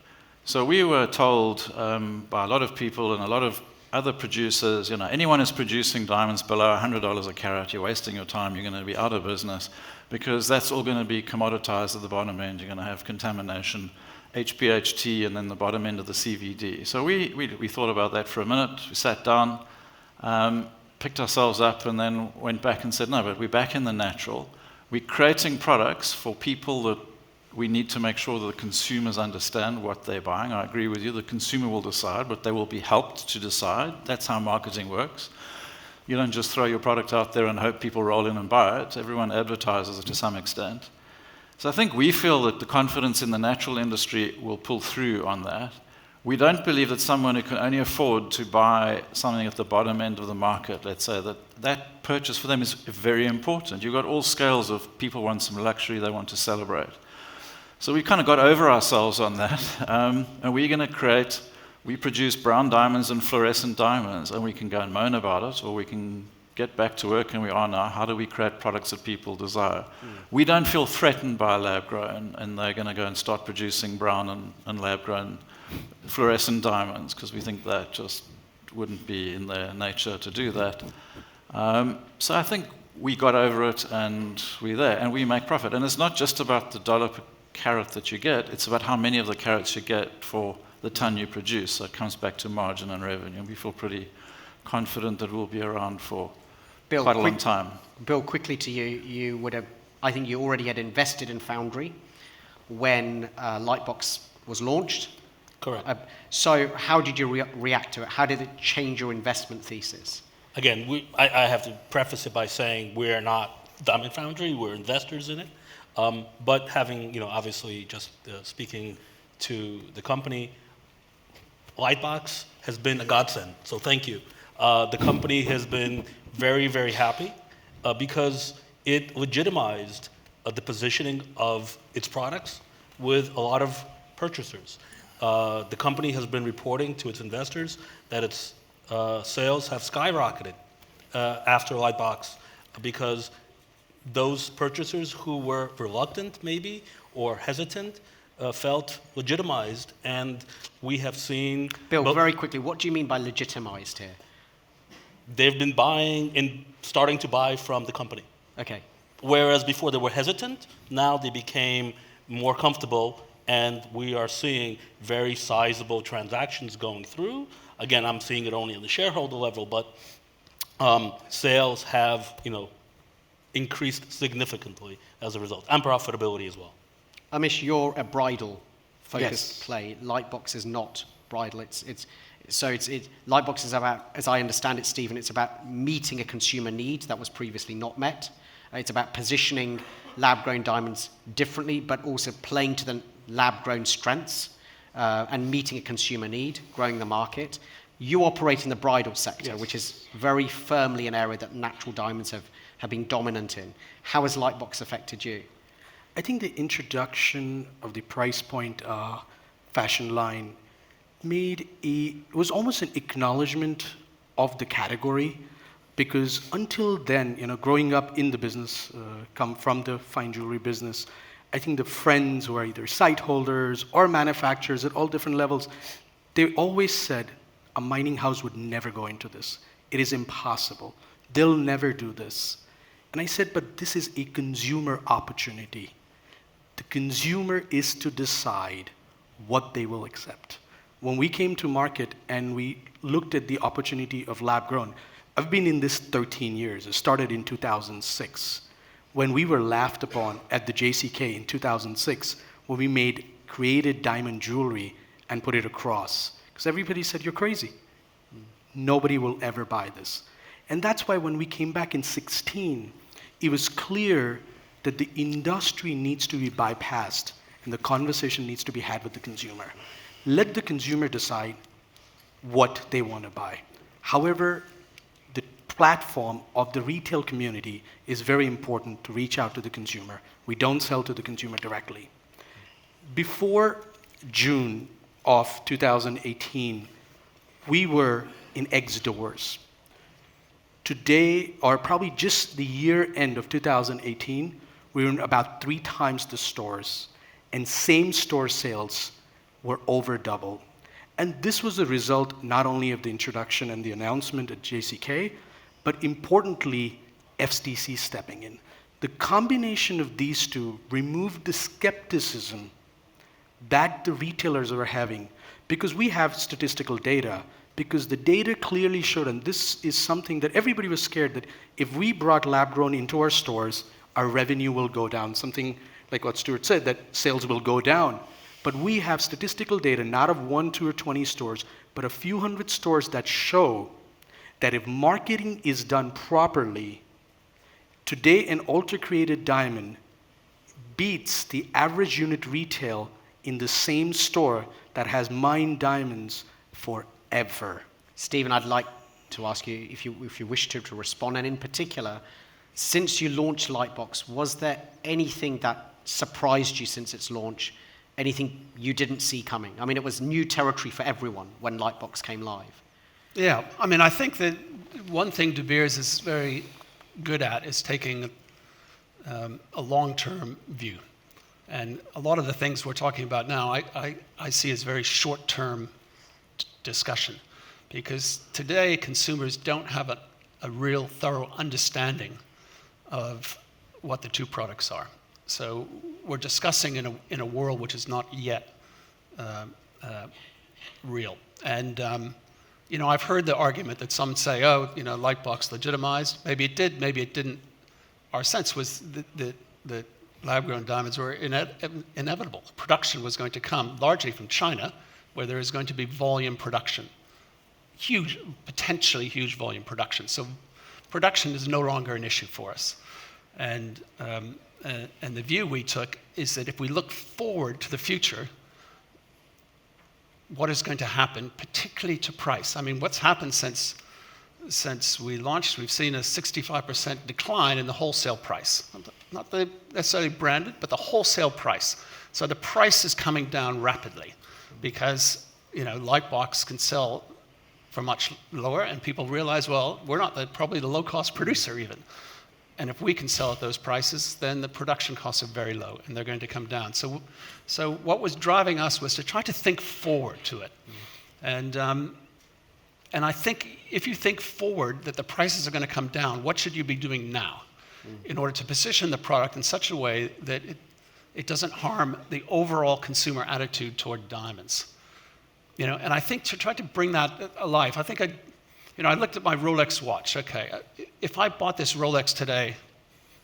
So we were told by a lot of people and a lot of other producers, anyone who's producing diamonds below $100 a carat, you're wasting your time, you're going to be out of business, because that's all going to be commoditized at the bottom end. You're going to have contamination, HPHT, and then the bottom end of the CVD. So we thought about that for a minute. We sat down, picked ourselves up, and then went back and said, no, but we're back in the natural. We're creating products for people that we need to make sure that the consumers understand what they're buying. I agree with you, the consumer will decide, but they will be helped to decide. That's how marketing works. You don't just throw your product out there and hope people roll in and buy it. Everyone advertises it to some extent. So I think we feel that the confidence in the natural industry will pull through on that. We don't believe that someone who can only afford to buy something at the bottom end of the market, let's say, that purchase for them is very important. You've got all scales of people want some luxury, they want to celebrate. So we kind of got over ourselves on that, and we're going to we produce brown diamonds and fluorescent diamonds, and we can go and moan about it, or we can get back to work, and we are now. How do we create products that people desire? We don't feel threatened by lab-grown, and they're going to go and start producing brown and lab-grown fluorescent diamonds, because we think that just wouldn't be in their nature to do that. So I think we got over it, and we're there, and we make profit. And it's not just about the dollar per carat that you get, it's about how many of the carats you get for the ton you produce. So it comes back to margin and revenue, and we feel pretty confident that we'll be around for quite a long time. Bill, quickly to you, I think you already had invested in Foundry when Lightbox was launched. Correct. So how did you react to it? How did it change your investment thesis? Again, I have to preface it by saying we're not Diamond Foundry, we're investors in it. But having, obviously just speaking to the company, Lightbox has been a godsend, so thank you. The company has been very, very happy because it legitimized the positioning of its products with a lot of purchasers. The company has been reporting to its investors that its sales have skyrocketed after Lightbox because those purchasers who were reluctant maybe or hesitant felt legitimized, and we have seen... Bill, very quickly, what do you mean by legitimized here? They've been buying and starting to buy from the company. Okay. Whereas before they were hesitant, now they became more comfortable, and we are seeing very sizable transactions going through. Again, I'm seeing it only on the shareholder level, but sales have, increased significantly as a result, and profitability as well. Amish, you're a bridal-focused Yes. play. Lightbox is not bridal. Lightbox is about, as I understand it, Stephen, it's about meeting a consumer need that was previously not met. It's about positioning lab-grown diamonds differently, but also playing to the lab-grown strengths and meeting a consumer need, growing the market. You operate in the bridal sector, Yes. which is very firmly an area that natural diamonds have been dominant in. How has Lightbox affected you? I think the introduction of the price point fashion line was almost an acknowledgement of the category. Because until then, growing up in the business, come from the fine jewelry business, I think the friends who are either site holders or manufacturers at all different levels, they always said a mining house would never go into this. It is impossible. They'll never do this. And I said, but this is a consumer opportunity. The consumer is to decide what they will accept. When we came to market and we looked at the opportunity of lab grown, I've been in this 13 years. It started in 2006. When we were laughed upon at the JCK in 2006, when we created diamond jewelry and put it across. Because everybody said, you're crazy. Nobody will ever buy this. And that's why when we came back in 16, it was clear that the industry needs to be bypassed and the conversation needs to be had with the consumer. Let the consumer decide what they want to buy. However, the platform of the retail community is very important to reach out to the consumer. We don't sell to the consumer directly. Before June of 2018, we were in X doors. Today, or probably just the year end of 2018, we were in about 3 times the stores, and same store sales were over double. And this was a result not only of the introduction and the announcement at JCK, but importantly, FTC stepping in. The combination of these two removed the skepticism that the retailers were having, because we have statistical data, because the data clearly showed, and this is something that everybody was scared that if we brought lab-grown into our stores, our revenue will go down, something like what Stuart said, that sales will go down. But we have statistical data, not of 1, 2, or 20 stores, but a few hundred stores that show that if marketing is done properly, today an Ultra-created diamond beats the average unit retail in the same store that has mined diamonds forever. Stephen, I'd like to ask you if you wish to respond, and in particular, since you launched Lightbox, was there anything that surprised you since its launch? Anything you didn't see coming? I mean, it was new territory for everyone when Lightbox came live. Yeah, I mean, I think that one thing De Beers is very good at is taking a long-term view. And a lot of the things we're talking about now, I see as very short-term discussion. Because today, consumers don't have a real thorough understanding of what the two products are. So we're discussing in a world which is not yet real. And I've heard the argument that some say, Lightbox legitimized. Maybe it did, maybe it didn't. Our sense was that lab-grown diamonds were inevitable. Production was going to come largely from China, where there is going to be volume production. Huge, potentially huge volume production. So production is no longer an issue for us. And the view we took is that if we look forward to the future, what is going to happen, particularly to price? I mean, what's happened since we launched? We've seen a 65% decline in the wholesale price. Not the necessarily branded, but the wholesale price. So the price is coming down rapidly because Lightbox can sell for much lower, and people realize, well, we're not probably the low-cost producer even. And if we can sell at those prices, then the production costs are very low, and they're going to come down. So what was driving us was to try to think forward to it. And I think if you think forward that the prices are going to come down, what should you be doing now in order to position the product in such a way that it doesn't harm the overall consumer attitude toward diamonds? And I think to try to bring that alive, I think I looked at my Rolex watch. Okay, if I bought this Rolex today,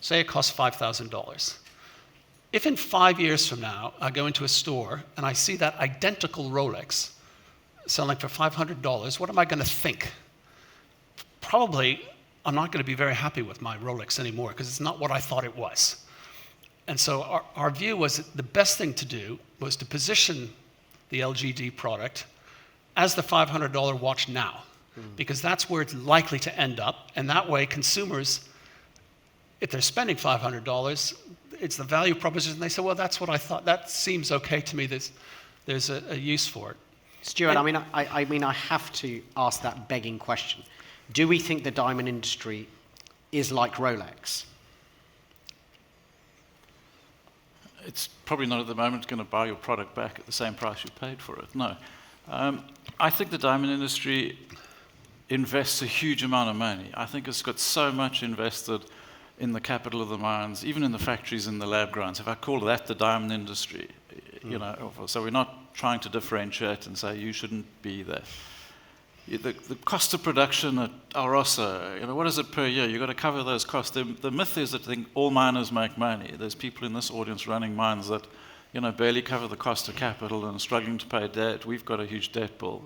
say it costs $5,000. If in 5 years from now, I go into a store and I see that identical Rolex selling for $500, what am I going to think? Probably, I'm not going to be very happy with my Rolex anymore because it's not what I thought it was. And so our view was that the best thing to do was to position the LGD product as the $500 watch now. Because that's where it's likely to end up, and that way consumers, if they're spending $500, it's the value proposition. They say, well, that's what I thought. That seems okay to me. There's a use for it. Stuart, I mean, I have to ask that begging question. do we think the diamond industry is like Rolex? It's probably not at the moment going to buy your product back at the same price you paid for it. No. I think the diamond industry invests a huge amount of money. I think it's got so much invested in the capital of the mines, even in the factories and the lab grounds. If I call that the diamond industry, you know, so we're not trying to differentiate and say you shouldn't be there. The cost of production at Alrosa, you know, what is it per year? You've got to cover those costs. The myth is that all miners make money. There's people in this audience running mines that, you know, barely cover the cost of capital and struggling to pay debt. We've got a huge debt bill.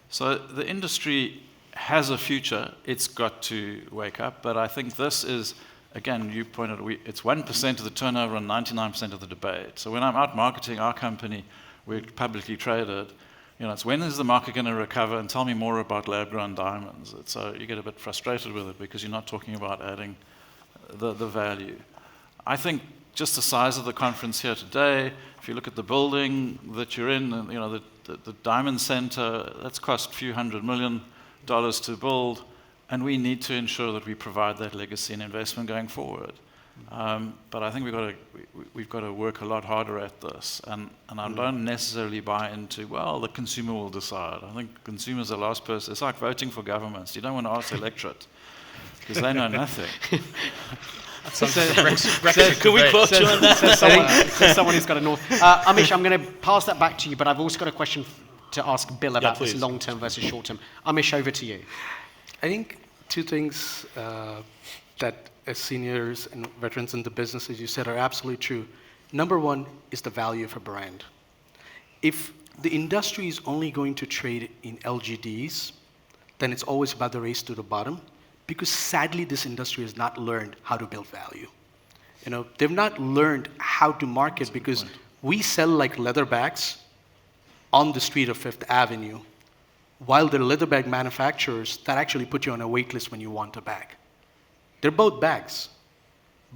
So the industry has a future. It's got to wake up. But I think this is, again, you pointed out, it's 1% of the turnover and 99% of the debate. So when I'm out marketing our company, we're publicly traded. You know, it's when is the market going to recover, and tell me more about lab-grown diamonds. So you get a bit frustrated with it because you're not talking about adding the value. I think just the size of the conference here today, if you look at the building that you're in, you know, the Diamond Center, that's cost a few $100 million to build, and we need to ensure that we provide that legacy and investment going forward. But I think we've got to work a lot harder at this, and I don't necessarily buy into, well, the consumer will decide. I think consumers are the last person. It's like voting for governments. You don't want to ask the electorate because they know nothing. Can we quote you on that? Someone who's got a north. Amish, I'm going to pass that back to you, but I've also got a question to ask Bill about this long-term versus short-term. Amish, over to you. I think two things that as seniors and veterans in the business, as you said, are absolutely true. Number one is the value of a brand. If the industry is only going to trade in LGDs, then it's always about the race to the bottom, because sadly this industry has not learned how to build value. You know, they've not learned how to market because we sell like leather bags on the street of Fifth Avenue, while there are leather bag manufacturers that actually put you on a wait list when you want a bag. They're both bags,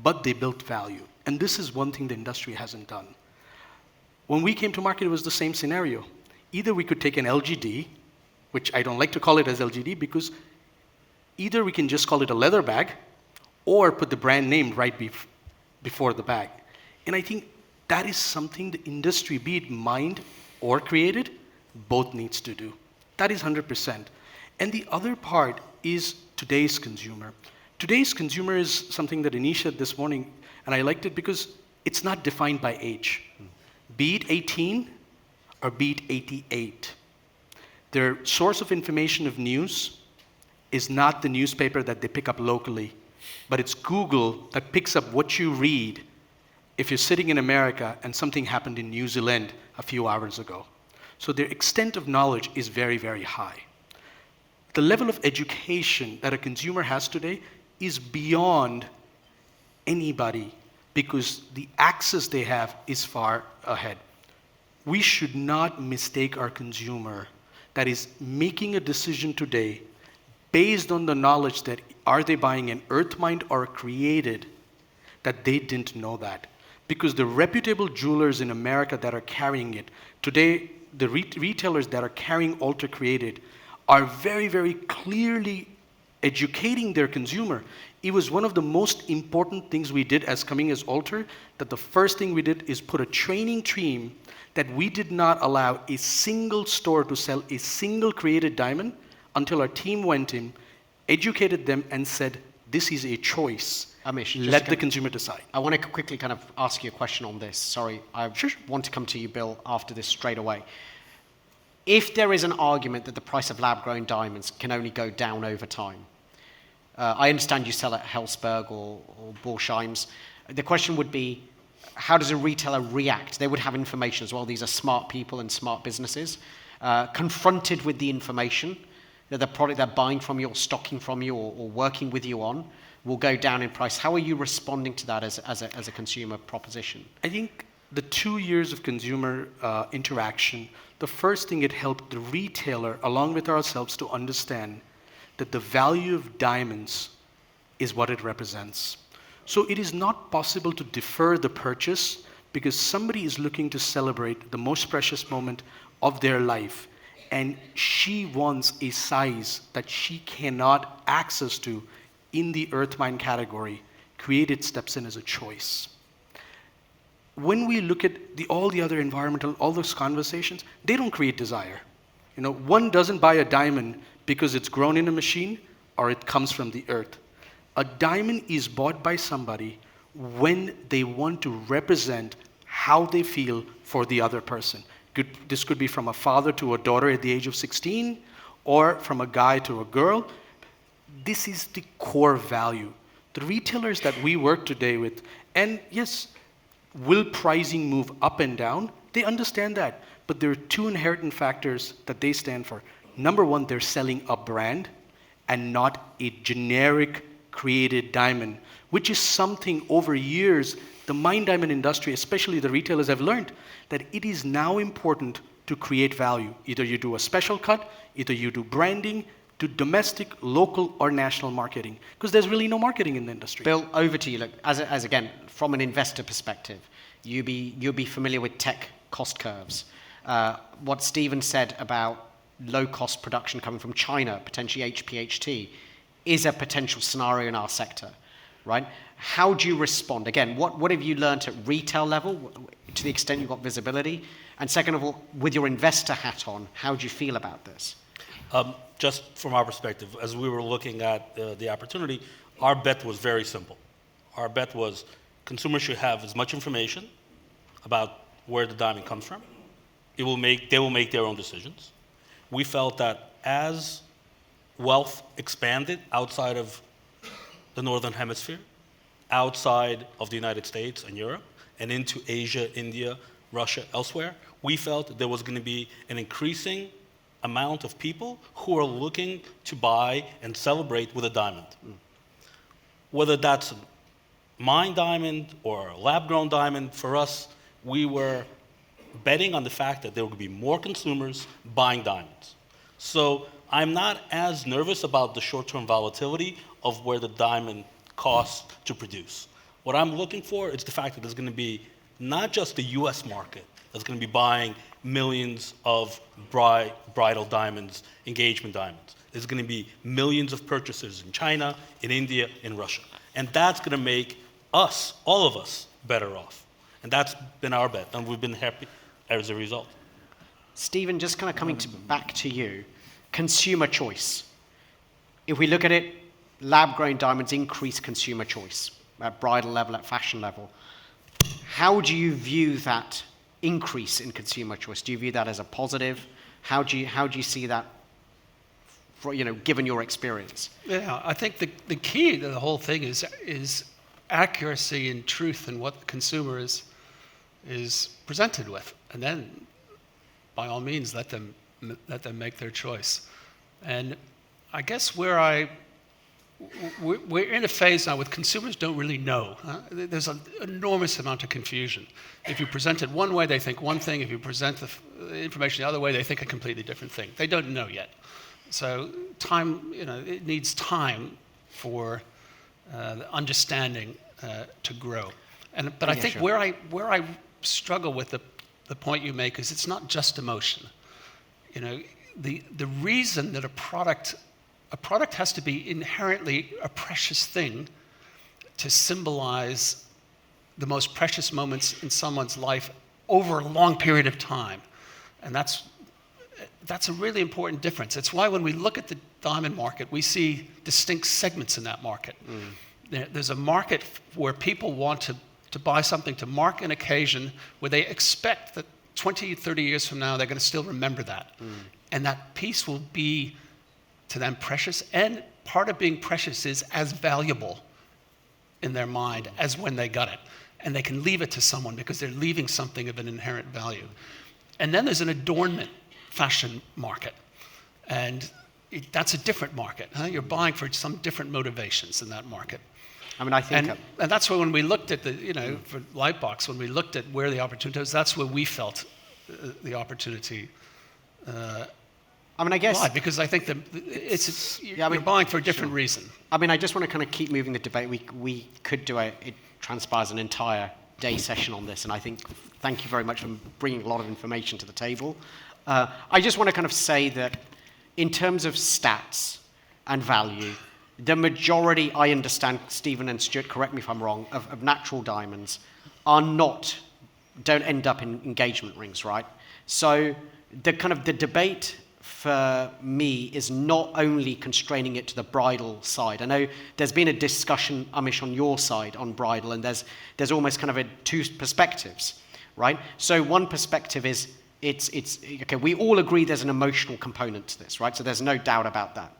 but they built value. And this is one thing the industry hasn't done. When we came to market, it was the same scenario. Either we could take an LGD, which I don't like to call it as LGD, because either we can just call it a leather bag, or put the brand name right before the bag. And I think that is something the industry, be it mined or created, both needs to do. That is 100%. And the other part is today's consumer. Today's consumer is something that Anish said this morning, and I liked it because it's not defined by age. Be it 18 or be it 88. Their source of information of news is not the newspaper that they pick up locally, but it's Google that picks up what you read if you're sitting in America and something happened in New Zealand a few hours ago. So their extent of knowledge is very, very high. The level of education that a consumer has today is beyond anybody because the access they have is far ahead. We should not mistake our consumer that is making a decision today based on the knowledge that are they buying an earth mined or created, that they didn't know that. Because the reputable jewelers in America that are carrying it, today the retailers that are carrying ALTR created are very, very clearly educating their consumer. It was one of the most important things we did as coming as ALTR, that the first thing we did is put a training team that we did not allow a single store to sell a single created diamond until our team went in, educated them, and said, this is a choice. Amish, let the consumer decide. I want to quickly kind of ask you a question on this. Sorry, I want to come to you, Bill, after this straight away. If there is an argument that the price of lab-grown diamonds can only go down over time, I understand you sell at Hellsberg or Borsheims. The question would be, how does a retailer react? They would have information as well. These are smart people and smart businesses. Confronted with the information that the product they're buying from you or stocking from you or working with you on will go down in price. How are you responding to that as a consumer proposition? I think the 2 years of consumer interaction, the first thing it helped the retailer, along with ourselves, to understand that the value of diamonds is what it represents. So it is not possible to defer the purchase because somebody is looking to celebrate the most precious moment of their life. and she wants a size that she cannot access to in the earth mine category, created steps in as a choice. When we look at all the other environmental, all those conversations, they don't create desire. One doesn't buy a diamond because it's grown in a machine or it comes from the earth. A diamond is bought by somebody when they want to represent how they feel for the other person. This could be from a father to a daughter at the age of 16, or from a guy to a girl. This is the core value. The retailers that we work today with, and yes, will pricing move up and down? They understand that. But there are two inherent factors that they stand for. Number one, they're selling a brand and not a generic created diamond, which is something over years, the mine diamond industry, especially the retailers, have learned that it is now important to create value. Either you do a special cut, either you do branding, do domestic, local, or national marketing, because there's really no marketing in the industry. Bill, over to you. Look, as again, from an investor perspective, you'll be familiar with tech cost curves. What Stephen said about low-cost production coming from China, potentially HPHT, is a potential scenario in our sector, right? How do you respond? Again, what have you learned at retail level, to the extent you've got visibility? And second of all, with your investor hat on, how do you feel about this? Just from our perspective, as we were looking at the opportunity, our bet was very simple. Our bet was consumers should have as much information about where the diamond comes from. They will make their own decisions. We felt that as wealth expanded outside of the Northern Hemisphere, outside of the United States and Europe, and into Asia, India, Russia, elsewhere, we felt there was going to be an increasing amount of people who are looking to buy and celebrate with a diamond. Whether that's a mine diamond or a lab-grown diamond, for us, we were betting on the fact that there would be more consumers buying diamonds. So I'm not as nervous about the short-term volatility of where the diamond costs to produce. What I'm looking for is the fact that there's going to be not just the US market that's going to be buying millions of bridal diamonds, engagement diamonds. There's going to be millions of purchasers in China, in India, in Russia. And that's going to make us, all of us, better off. And that's been our bet, and we've been happy as a result. Stephen, just kind of coming back to you, consumer choice. If we look at it, lab-grown diamonds increase consumer choice at bridal level, at fashion level. How do you view that increase in consumer choice? Do you view that as a positive? How do you see that, given your experience? Yeah, I think the key to the whole thing is accuracy and truth in what the consumer is presented with, and then by all means let them make their choice. And I guess we're in a phase now with consumers don't really know. There's an enormous amount of confusion. If you present it one way, they think one thing. If you present the information the other way, they think a completely different thing. They don't know yet. So time, it needs time for the understanding to grow. But I think sure. where I struggle with the point you make is it's not just emotion. The reason that a product has to be inherently a precious thing to symbolize the most precious moments in someone's life over a long period of time. And that's a really important difference. It's why when we look at the diamond market, we see distinct segments in that market. There's a market where people want to buy something to mark an occasion where they expect that 20, 30 years from now, they're going to still remember that. And that piece will be, to them, precious. And part of being precious is as valuable in their mind as when they got it. And they can leave it to someone because they're leaving something of an inherent value. And then there's an adornment fashion market. And that's a different market. You're buying for some different motivations in that market. I mean, I think... And that's why when we looked at for Lightbox, when we looked at where the opportunity was, that's where we felt the opportunity I guess... Why? Because I think that you're buying for a different reason. I mean, I just want to kind of keep moving the debate. We could do it transpires an entire day session on this, and I think thank you very much for bringing a lot of information to the table. I just want to kind of say that in terms of stats and value, the majority, I understand, Stephen and Stuart, correct me if I'm wrong, of natural diamonds don't end up in engagement rings, right? So the debate for me is not only constraining it to the bridal side. I know there's been a discussion, Amish, on your side on bridal, and there's almost kind of two perspectives, right? So one perspective is it's okay, we all agree there's an emotional component to this, right? So there's no doubt about that.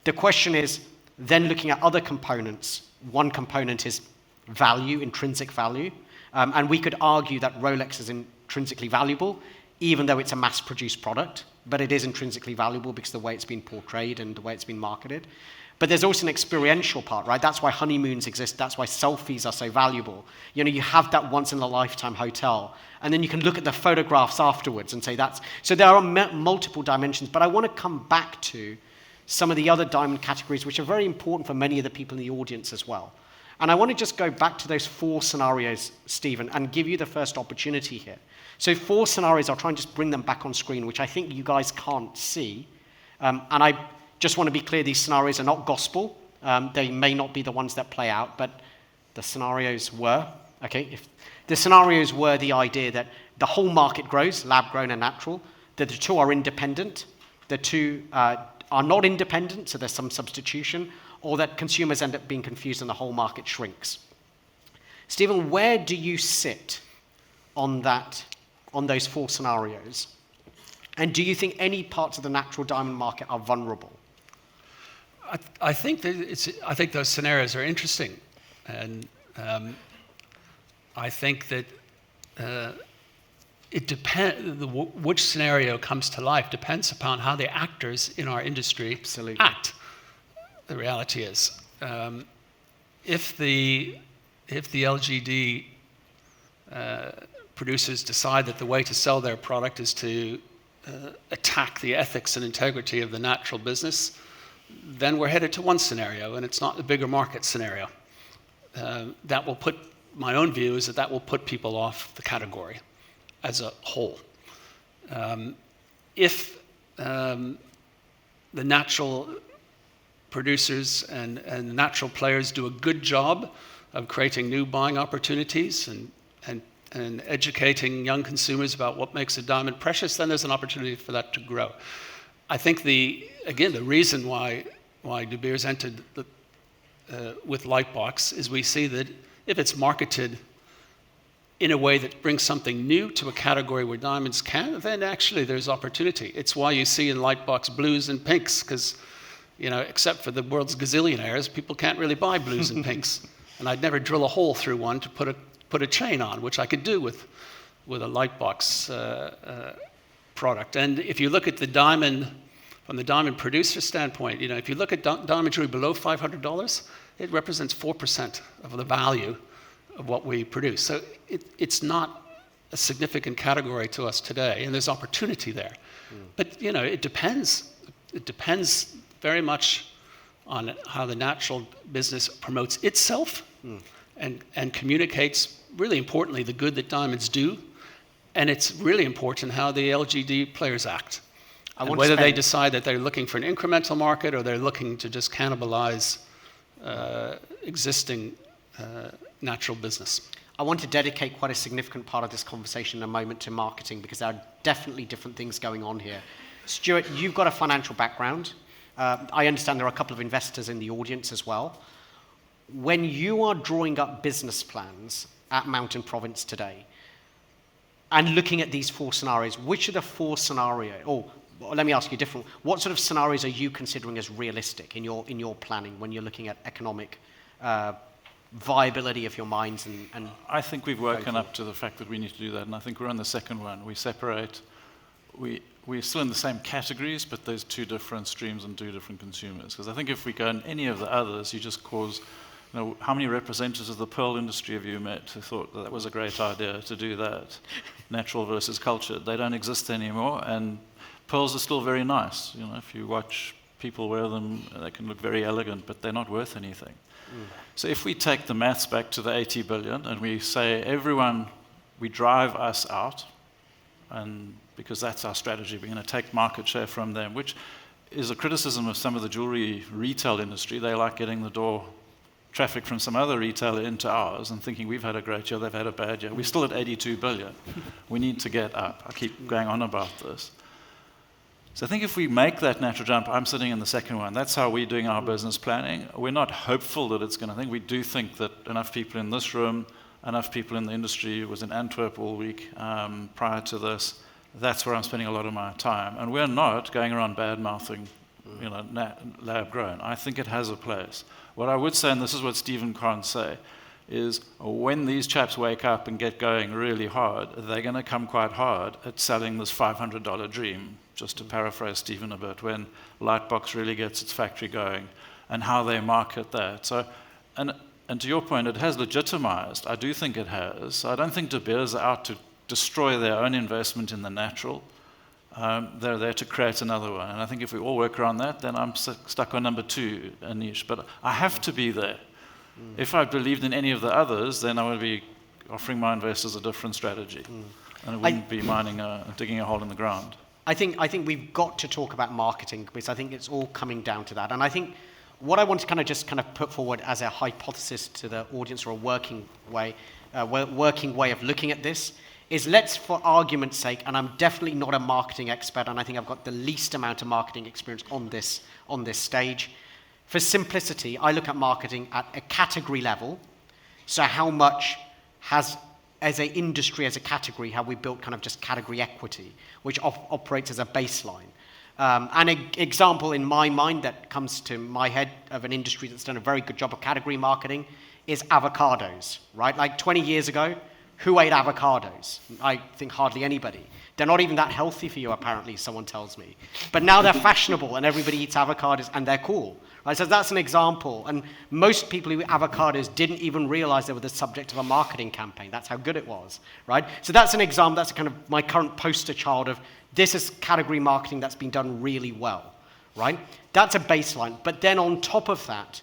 The question is then looking at other components. One component is value, intrinsic value, and we could argue that Rolex is intrinsically valuable, even though it's a mass-produced product, but it is intrinsically valuable because of the way it's been portrayed and the way it's been marketed. But there's also an experiential part, right? That's why honeymoons exist. That's why selfies are so valuable. You know, you have that once-in-a-lifetime hotel, and then you can look at the photographs afterwards and say that's... So there are multiple dimensions, but I want to come back to some of the other diamond categories, which are very important for many of the people in the audience as well. And I want to just go back to those 4 scenarios, Stephen, and give you the first opportunity here. So 4 scenarios, I'll try and just bring them back on screen, which I think you guys can't see. And I just want to be clear, these scenarios are not gospel. They may not be the ones that play out, but the scenarios were. Okay, if the scenarios were the idea that the whole market grows, lab-grown and natural, that the 2 are independent, the 2 are not independent, so there's some substitution, or that consumers end up being confused and the whole market shrinks. Stephen, where do you sit on those 4 scenarios? And do you think any parts of the natural diamond market are vulnerable? I think those scenarios are interesting, and I think that it depends. Which scenario comes to life depends upon how the actors in our industry act. The reality is, if the LGD producers decide that the way to sell their product is to attack the ethics and integrity of the natural business, then we're headed to one scenario, and it's not the bigger market scenario. That will put, my own view is that will put people off the category as a whole. If the natural producers and natural players do a good job of creating new buying opportunities and educating young consumers about what makes a diamond precious, then there's an opportunity for that to grow. I think the reason why De Beers entered with Lightbox is we see that if it's marketed in a way that brings something new to a category where diamonds can, then actually there's opportunity. It's why you see in Lightbox blues and pinks, because, you know, except for the world's gazillionaires, people can't really buy blues and pinks. And I'd never drill a hole through one to put a chain on, which I could do with a Lightbox product. And if you look at the diamond, from the diamond producer standpoint, you know, if you look at diamond jewelry below $500, it represents 4% of the value of what we produce. So it's not a significant category to us today, and there's opportunity there. But, you know, it depends. It depends very much on how the natural business promotes itself and communicates, really importantly, the good that diamonds do. And it's really important how the LGD players act. And whether they decide that they're looking for an incremental market or they're looking to just cannibalize existing natural business. I want to dedicate quite a significant part of this conversation in a moment to marketing, because there are definitely different things going on here. Stuart, you've got a financial background. I understand there are a couple of investors in the audience as well. When you are drawing up business plans at Mountain Province today and looking at these 4 scenarios, which of the 4 scenarios, or let me ask you different, what sort of scenarios are you considering as realistic in your planning when you're looking at economic viability of your mines? And I think we've woken up to the fact that we need to do that, and I think we're on the second one. We separate, we're still in the same categories, but there's 2 different streams and 2 different consumers. Because I think if we go in any of the others, you just cause, you know, how many representatives of the pearl industry have you met who thought that was a great idea to do that? Natural versus cultured. They don't exist anymore, and pearls are still very nice. You know, if you watch people wear them, they can look very elegant, but they're not worth anything. So if we take the maths back to the 80 billion and we say everyone, we drive us out, and because that's our strategy. We're going to take market share from them, which is a criticism of some of the jewelry retail industry. They like getting the door traffic from some other retailer into ours and thinking we've had a great year, they've had a bad year. We're still at 82 billion. We need to get up. I keep going on about this. So I think if we make that natural jump, I'm sitting in the second one. That's how we're doing our business planning. We're not hopeful that it's going to think. We do think that enough people in this room, enough people in the industry, was in Antwerp all week prior to this. That's where I'm spending a lot of my time. And we're not going around bad-mouthing, lab grown. I think it has a place. What I would say, and this is what Stephen can't say, is when these chaps wake up and get going really hard, they're going to come quite hard at selling this $500 dream, just to paraphrase Stephen a bit, when Lightbox really gets its factory going, and how they market that. So, and to your point, it has legitimized. I do think it has. I don't think De Beers are out to destroy their own investment in the natural. They're there to create another one. And I think if we all work around that, then I'm stuck on number 2, Anish. But I have to be there. If I believed in any of the others, then I would be offering my investors a different strategy. And it wouldn't be digging a hole in the ground. I think we've got to talk about marketing, because I think it's all coming down to that. And I think what I want to kind of put forward as a hypothesis to the audience, or a working way of looking at this, is, let's, for argument's sake, and I'm definitely not a marketing expert, and I think I've got the least amount of marketing experience on this stage. For simplicity, I look at marketing at a category level. So how much has, as an industry, as a category, have we built kind of just category equity, which operates as a baseline? An example in my mind that comes to my head of an industry that's done a very good job of category marketing is avocados, right? Like 20 years ago, who ate avocados? I think hardly anybody. They're not even that healthy for you, apparently, someone tells me. But now they're fashionable, and everybody eats avocados, and they're cool. Right? So that's an example. And most people who eat avocados didn't even realize they were the subject of a marketing campaign. That's how good it was, right? So that's an example. That's kind of my current poster child of this is category marketing that's been done really well, right? That's a baseline. But then on top of that,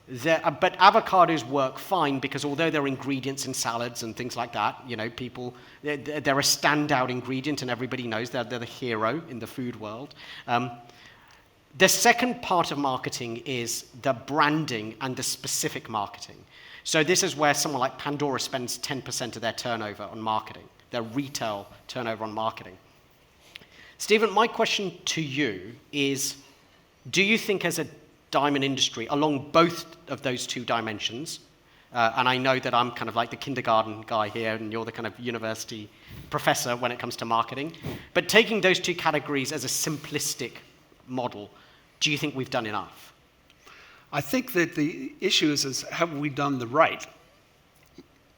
but avocados work fine, because although they're ingredients in salads and things like that, they're a standout ingredient, and everybody knows they're the hero in the food world. The second part of marketing is the branding and the specific marketing. So this is where someone like Pandora spends 10% of their turnover on marketing, their retail turnover on marketing. Stephen, my question to you is, do you think as a diamond industry, along both of those two dimensions, and I know that I'm kind of like the kindergarten guy here, and you're the kind of university professor when it comes to marketing, but taking those two categories as a simplistic model, do you think we've done enough? I think that the issue is have we done the right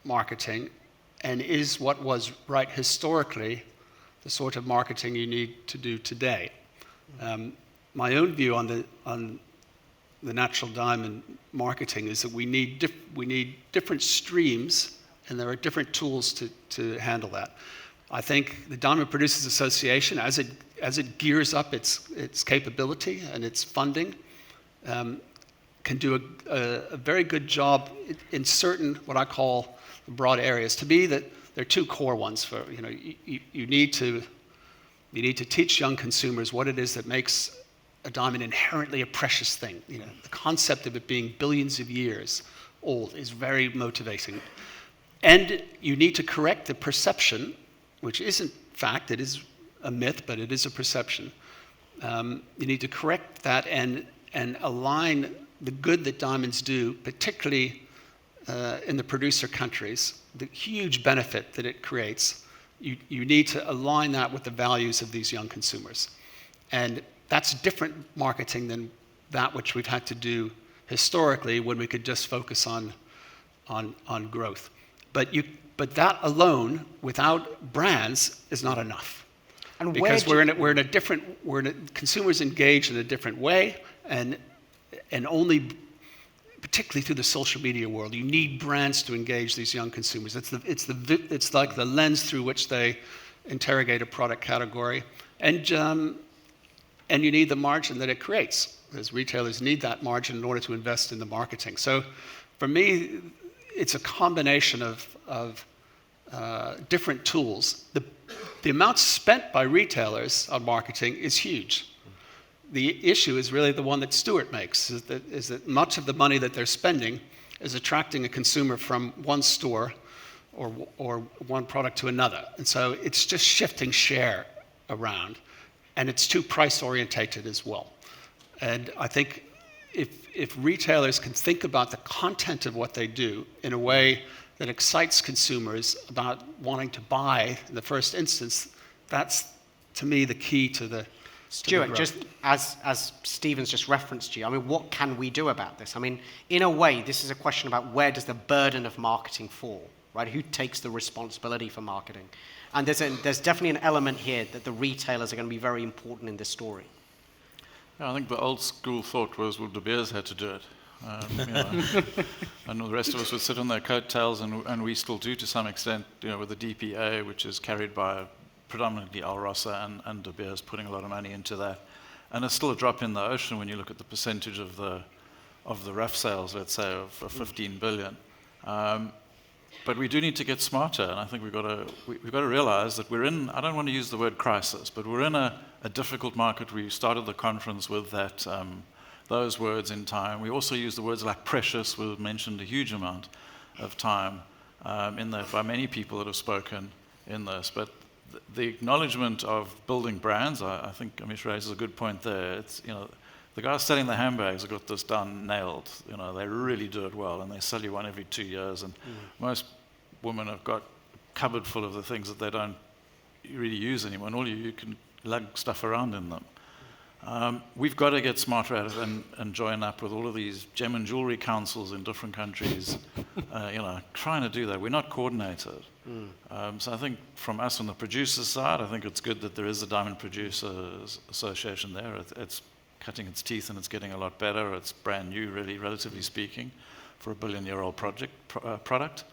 marketing, and is what was right historically the sort of marketing you need to do today? My own view on the natural diamond marketing is that we need different streams, and there are different tools to handle that. I think the Diamond Producers Association, as it gears up its capability and its funding, can do a very good job in certain, what I call, broad areas. To me, that there are two core ones. For you need to teach young consumers what it is that makes a diamond inherently a precious thing. The concept of it being billions of years old is very motivating. And you need to correct the perception, which isn't fact, it is a myth, but it is a perception. You need to correct that and align the good that diamonds do, particularly in the producer countries, the huge benefit that it creates. You need to align that with the values of these young consumers. And that's different marketing than that which we've had to do historically, when we could just focus on growth. But that alone, without brands, is not enough. And because consumers engage in a different way, and only, particularly through the social media world, you need brands to engage these young consumers. It's like the lens through which they interrogate a product category, and you need the margin that it creates, because retailers need that margin in order to invest in the marketing. So, for me, it's a combination of different tools. The the amount spent by retailers on marketing is huge. The issue is really the one that Stuart makes, is that much of the money that they're spending is attracting a consumer from one store or one product to another. And so it's just shifting share around, and it's too price orientated as well. And I think if retailers can think about the content of what they do in a way that excites consumers about wanting to buy in the first instance, that's, to me, the key to the Stuart, just as Stephen's just referenced you, I mean, what can we do about this? I mean, in a way, this is a question about where does the burden of marketing fall, right? Who takes the responsibility for marketing? And there's definitely an element here that the retailers are going to be very important in this story. Yeah, I think the old school thought was, well, De Beers had to do it. And the rest of us would sit on their coattails, and we still do to some extent, with the DPA, which is carried by predominantly Alrosa and De Beers putting a lot of money into that. And it's still a drop in the ocean when you look at the percentage of the rough sales, let's say, of 15 billion. But we do need to get smarter, and I think we've got to realize that we're in, I don't want to use the word crisis, but we're in a difficult market. We started the conference with that, those words in time. We also use the words like precious. We've mentioned a huge amount of time in that by many people that have spoken in this. But the acknowledgement of building brands, I think Amish raises a good point there. It's, the guys selling the handbags have got this done nailed. They really do it well, and they sell you one every 2 years. And most women have got a cupboard full of the things that they don't really use anymore, and all you can lug stuff around in them. We've got to get smarter at it and join up with all of these gem and jewelry councils in different countries, trying to do that. We're not coordinated. So I think from us on the producer side, I think it's good that there is a Diamond Producers Association there. It's cutting its teeth, and it's getting a lot better. It's brand new, really, relatively speaking, for a billion-year-old product.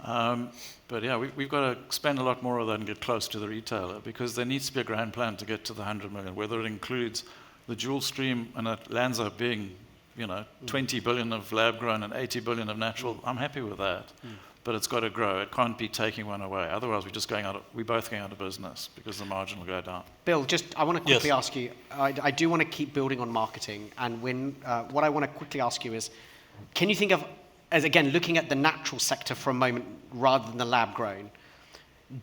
But yeah, we've got to spend a lot more of that and get close to the retailer, because there needs to be a grand plan to get to the 100 million, whether it includes the dual stream and it lands up being, 20 billion of lab grown and 80 billion of natural. I'm happy with that. But it's got to grow. It can't be taking one away. Otherwise, we're both going out of business because the margin will go down. Bill, I want to quickly ask you, I do want to keep building on marketing. And what I want to quickly ask you is, can you think of, as again, looking at the natural sector for a moment rather than the lab grown,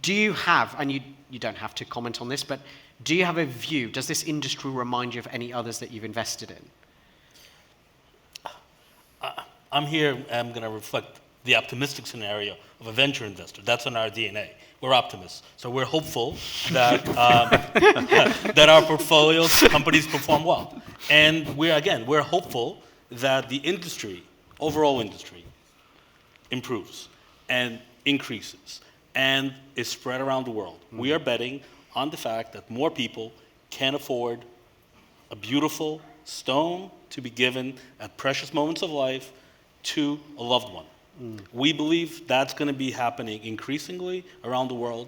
do you have, and you don't have to comment on this, but do you have a view? Does this industry remind you of any others that you've invested in? I'm going to reflect the optimistic scenario of a venture investor. That's in our DNA. We're optimists. So we're hopeful that that our portfolio companies perform well. And we're hopeful that the industry, overall industry, improves and increases and is spread around the world. We are betting on the fact that more people can afford a beautiful stone to be given at precious moments of life to a loved one. We believe that's going to be happening increasingly around the world.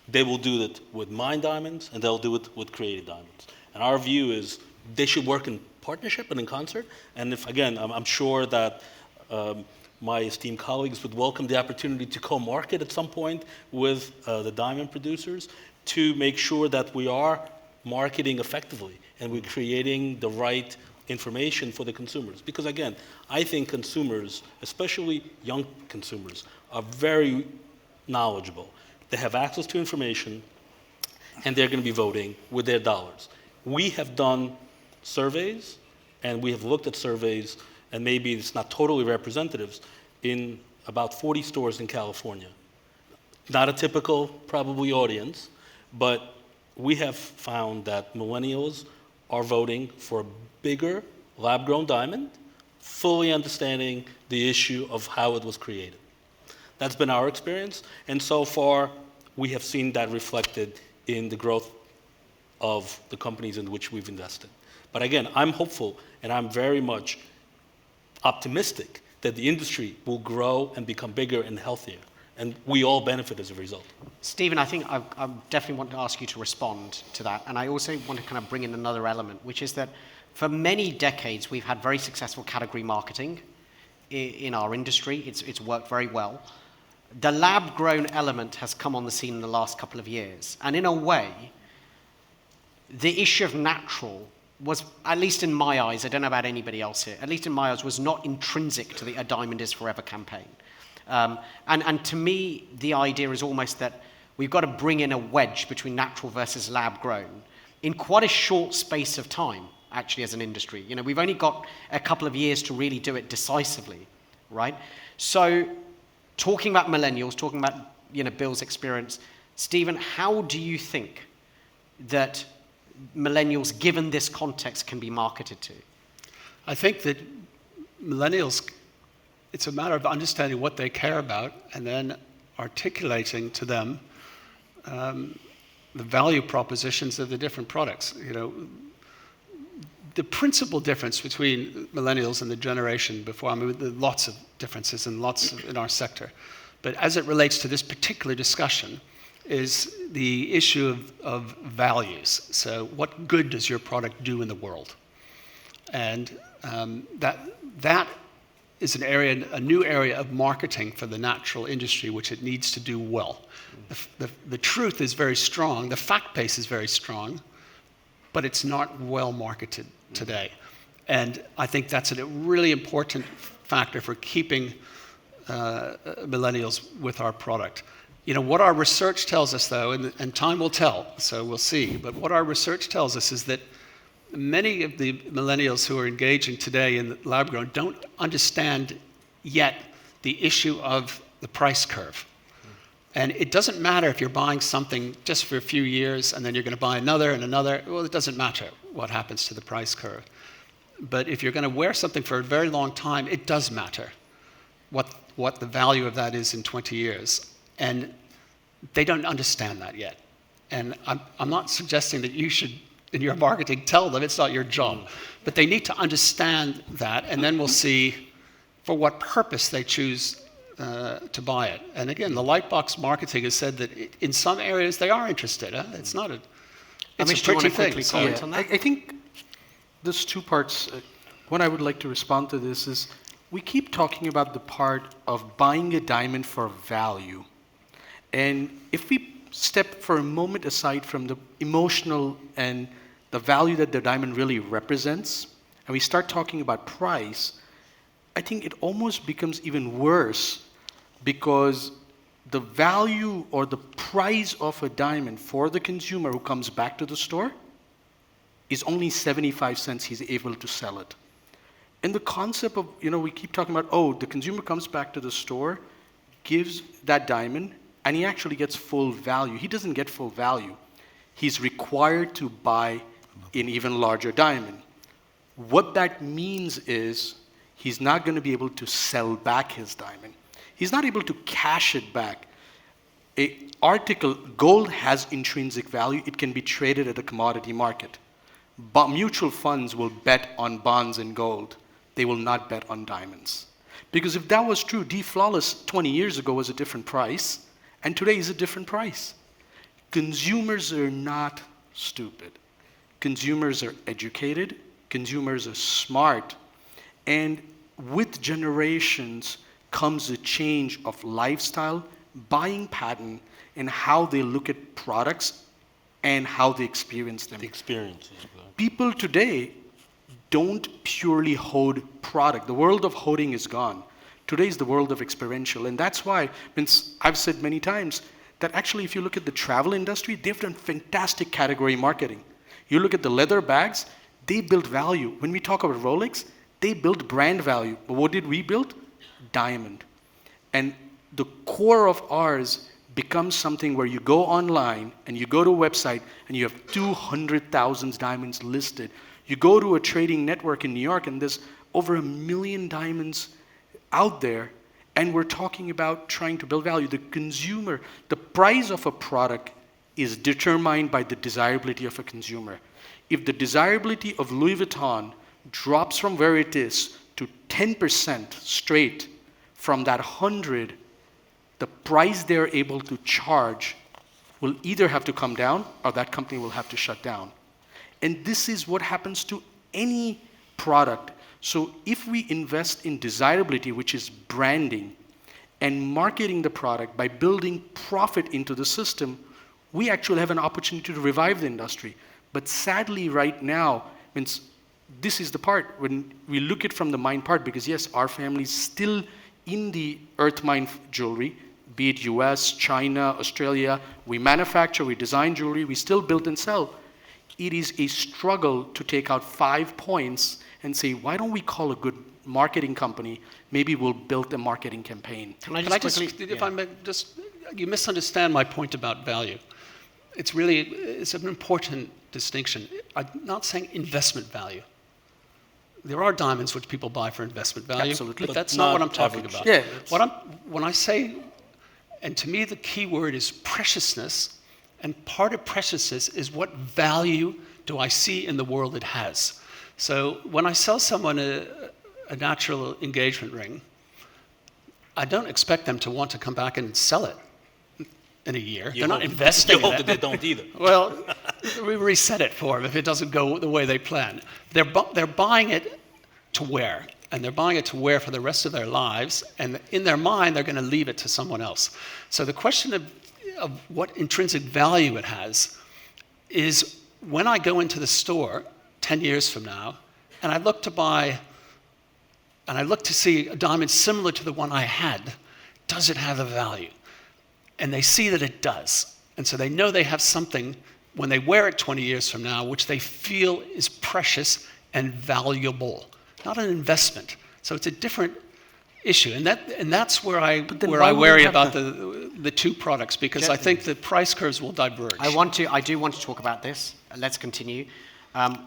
They will do it with mined diamonds, and they'll do it with created diamonds. And our view is they should work in partnership and in concert. And if, again, I'm sure that my esteemed colleagues would welcome the opportunity to co-market at some point with the diamond producers to make sure that we are marketing effectively and we're creating the right information for the consumers. Because again, I think consumers, especially young consumers, are very knowledgeable. They have access to information, and they're going to be voting with their dollars. We have done surveys, and we have looked at surveys, and maybe it's not totally representatives, in about 40 stores in California. Not a typical, probably, audience, but we have found that millennials are voting for a bigger lab-grown diamond, fully understanding the issue of how it was created. That's been our experience, and so far we have seen that reflected in the growth of the companies in which we've invested. But again, I'm hopeful and I'm very much optimistic that the industry will grow and become bigger and healthier, and we all benefit as a result. Stephen, I think I definitely want to ask you to respond to that, and I also want to kind of bring in another element, which is that for many decades we've had very successful category marketing in our industry. It's worked very well. the lab-grown element has come on the scene in the last couple of years. And in a way, the issue of natural was, at least in my eyes, I don't know about anybody else here, at least in my eyes, was not intrinsic to the A Diamond is Forever campaign. And to me, the idea is almost that we've got to bring in a wedge between natural versus lab-grown in quite a short space of time, actually, as an industry. You know, we've only got a couple of years to really do it decisively, right? So talking about millennials, talking about, you know, Bill's experience, Stephen, how do you think that millennials, given this context, can be marketed to? I think that millennials, it's a matter of understanding what they care about and then articulating to them the value propositions of the different products. You know, the principal difference between millennials and the generation before, I mean, there are lots of differences and in our sector, but as it relates to this particular discussion, is the issue of values. So what good does your product do in the world? And that is an area, a new area of marketing for the natural industry, which it needs to do well. The truth is very strong, the fact base is very strong, but it's not well marketed today. And I think that's a really important factor for keeping millennials with our product. You know, what our research tells us, though, and time will tell, so we'll see, but what our research tells us is that many of the millennials who are engaging today in lab-grown don't understand yet the issue of the price curve. And it doesn't matter if you're buying something just for a few years and then you're going to buy another and another. Well, it doesn't matter what happens to the price curve. But if you're going to wear something for a very long time, it does matter what the value of that is in 20 years. And they don't understand that yet. And I'm not suggesting that you should, in your marketing, tell them it's not your job. But they need to understand that, and then we'll see for what purpose they choose to buy it. And again, the Lightbox marketing has said that in some areas they are interested. It's not a, it's Amish, a pretty thing. Comment on that? I think there's two parts. One I would like to respond to this is we keep talking about the part of buying a diamond for value. And if we step for a moment aside from the emotional and the value that the diamond really represents, and we start talking about price, I think it almost becomes even worse because the value or the price of a diamond for the consumer who comes back to the store is only 75 cents he's able to sell it. And the concept of, you know, we keep talking about, oh, the consumer comes back to the store, gives that diamond, and he actually gets full value. He doesn't get full value. He's required to buy an even larger diamond. What that means is he's not going to be able to sell back his diamond. He's not able to cash it back. Gold has intrinsic value. It can be traded at a commodity market. But mutual funds will bet on bonds and gold. They will not bet on diamonds. Because if that was true, D Flawless 20 years ago was a different price, and today is a different price. Consumers are not stupid. Consumers are educated. Consumers are smart. And with generations comes a change of lifestyle, buying pattern, and how they look at products and how they experience them. The experience. People today don't purely hoard product. The world of hoarding is gone. Today is the world of experiential. And that's why, I've said many times, that actually if you look at the travel industry, they've done fantastic category marketing. You look at the leather bags, they build value. When we talk about Rolex, they build brand value. But what did we build? Diamond. And the core of ours becomes something where you go online and you go to a website and you have 200,000 diamonds listed. You go to a trading network in New York and there's over 1 million diamonds out there, and we're talking about trying to build value. The consumer, the price of a product is determined by the desirability of a consumer. If the desirability of Louis Vuitton drops from where it is to 10% straight from that 100, the price they're able to charge will either have to come down or that company will have to shut down. And this is what happens to any product. So if we invest in desirability, which is branding, and marketing the product by building profit into the system, we actually have an opportunity to revive the industry. But sadly, right now, means this is the part when we look at from the mine part, because yes, our family is still in the earth mine jewelry, be it US, China, Australia. We manufacture, we design jewelry, we still build and sell. It is a struggle to take out 5 points and say, why don't we call a good marketing company? Maybe we'll build a marketing campaign. Can I just quickly, if I may just, you misunderstand my point about value. It's an important distinction. I'm not saying investment value. There are diamonds which people buy for investment value, Absolutely. but that's not what I'm talking about. Yeah, when I say, and to me the key word is preciousness, and part of preciousness is what value do I see in the world it has. So when I sell someone a natural engagement ring, I don't expect them to want to come back and sell it in a year. They're not investing in it. You hope that they don't either. Well, we reset it for them if it doesn't go the way they plan. They're buying it to wear, and they're buying it to wear for the rest of their lives, and in their mind, they're going to leave it to someone else. So the question of what intrinsic value it has is when I go into the store 10 years from now, and I look to see a diamond similar to the one I had, does it have a value? And they see that it does. And so they know they have something when they wear it 20 years from now, which they feel is precious and valuable, not an investment. So it's a different issue. And that's where I worry about the two products, because I think the price curves will diverge. I do want to talk about this. Let's continue. I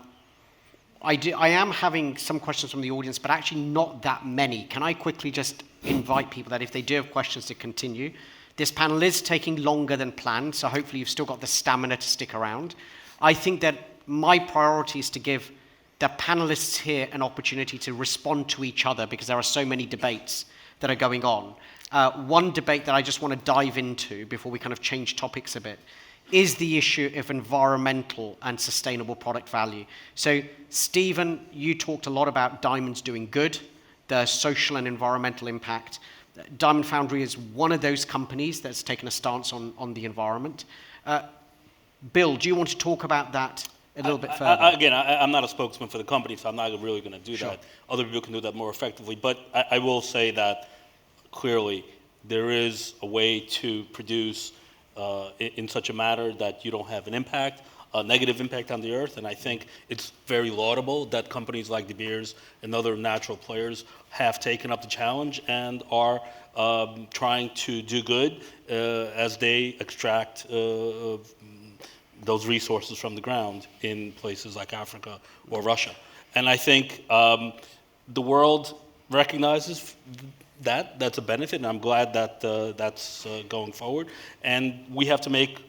am having some questions from the audience, but actually not that many. Can I quickly just invite people that if they do have questions to continue? This panel is taking longer than planned, so hopefully you've still got the stamina to stick around. I think that my priority is to give the panelists here an opportunity to respond to each other, because there are so many debates that are going on. One debate that I just want to dive into before we kind of change topics a bit is the issue of environmental and sustainable product value. So, Stephen, you talked a lot about diamonds doing good, the social and environmental impact. Diamond Foundry is one of those companies that's taken a stance on the environment. Bill, do you want to talk about that a little bit further? I'm not a spokesman for the company, so I'm not really going to do that. Other people can do that more effectively. But I will say that clearly there is a way to produce in such a manner that you don't have an impact, a negative impact on the earth. And I think it's very laudable that companies like De Beers and other natural players have taken up the challenge and are trying to do good as they extract those resources from the ground in places like Africa or Russia. And I think the world recognizes that's a benefit, and I'm glad that that's going forward. And we have to make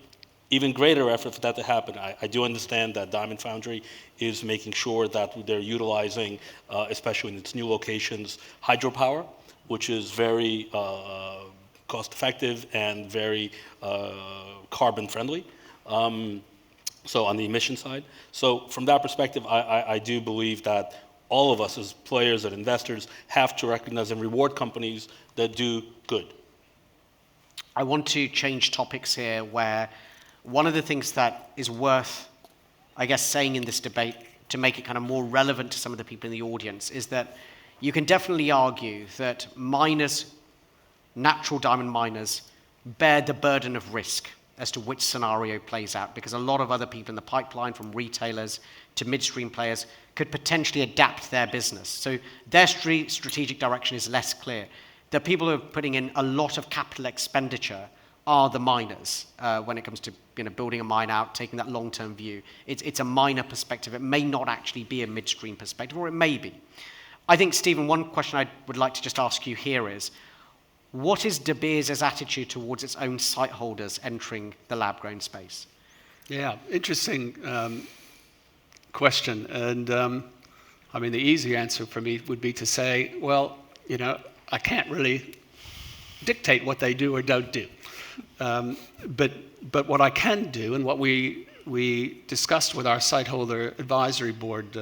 even greater effort for that to happen. I do understand that Diamond Foundry is making sure that they're utilizing, especially in its new locations, hydropower, which is very cost-effective and very carbon-friendly. So on the emission side. So from that perspective, I do believe that all of us as players and investors have to recognize and reward companies that do good. I want to change topics here, where one of the things that is worth, I guess, saying in this debate to make it kind of more relevant to some of the people in the audience is that you can definitely argue that miners, natural diamond miners, bear the burden of risk as to which scenario plays out, because a lot of other people in the pipeline, from retailers to midstream players, could potentially adapt their business. So their strategic direction is less clear. The people who are putting in a lot of capital expenditure are the miners when it comes to building a mine out, taking that long-term view. It's a miner perspective. It may not actually be a midstream perspective, or it may be. I think, Stephen, one question I would like to just ask you here is, what is De Beers' attitude towards its own site holders entering the lab-grown space? Yeah, interesting question. And I mean, the easy answer for me would be to say, well, I can't really dictate what they do or don't do. But what I can do, and what we discussed with our site holder advisory board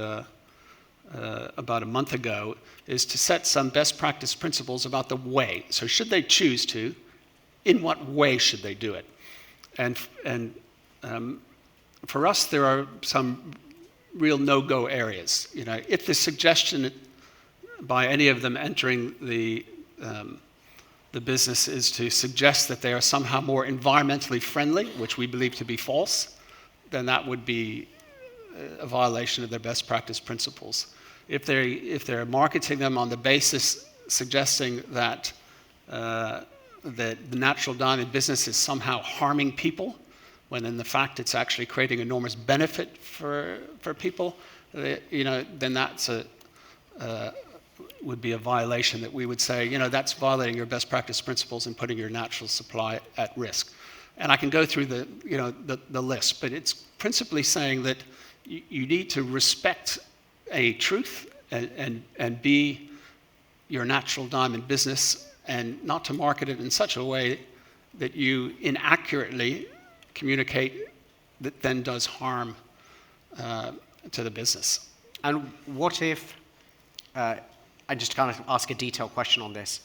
about a month ago, is to set some best practice principles about the way. So should they choose to, in what way should they do it? And for us, there are some real no-go areas. You know, if the suggestion by any of them entering the business is to suggest that they are somehow more environmentally friendly, which we believe to be false, then that would be a violation of their best practice principles. If they're marketing them on the basis suggesting that the natural diamond business is somehow harming people, when in the fact it's actually creating enormous benefit for people, you know, then that's would be a violation that we would say, you know, that's violating your best practice principles and putting your natural supply at risk. And I can go through the list, but it's principally saying that you need to respect a truth and be your natural diamond business, and not to market it in such a way that you inaccurately communicate that then does harm to the business. And what if, I just kind of ask a detailed question on this,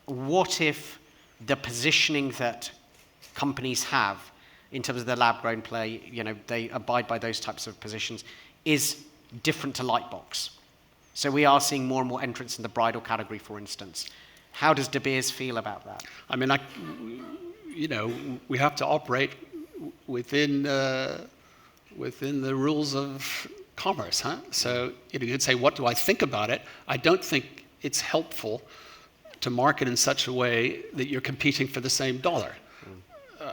what if the positioning that companies have in terms of their lab-grown play, you know, they abide by those types of positions, is different to Lightbox? So we are seeing more and more entrants in the bridal category, for instance. How does De Beers feel about that? I mean, you know, we have to operate within the rules of commerce, huh? So you could say, what do I think about it? I don't think it's helpful to market in such a way that you're competing for the same dollar.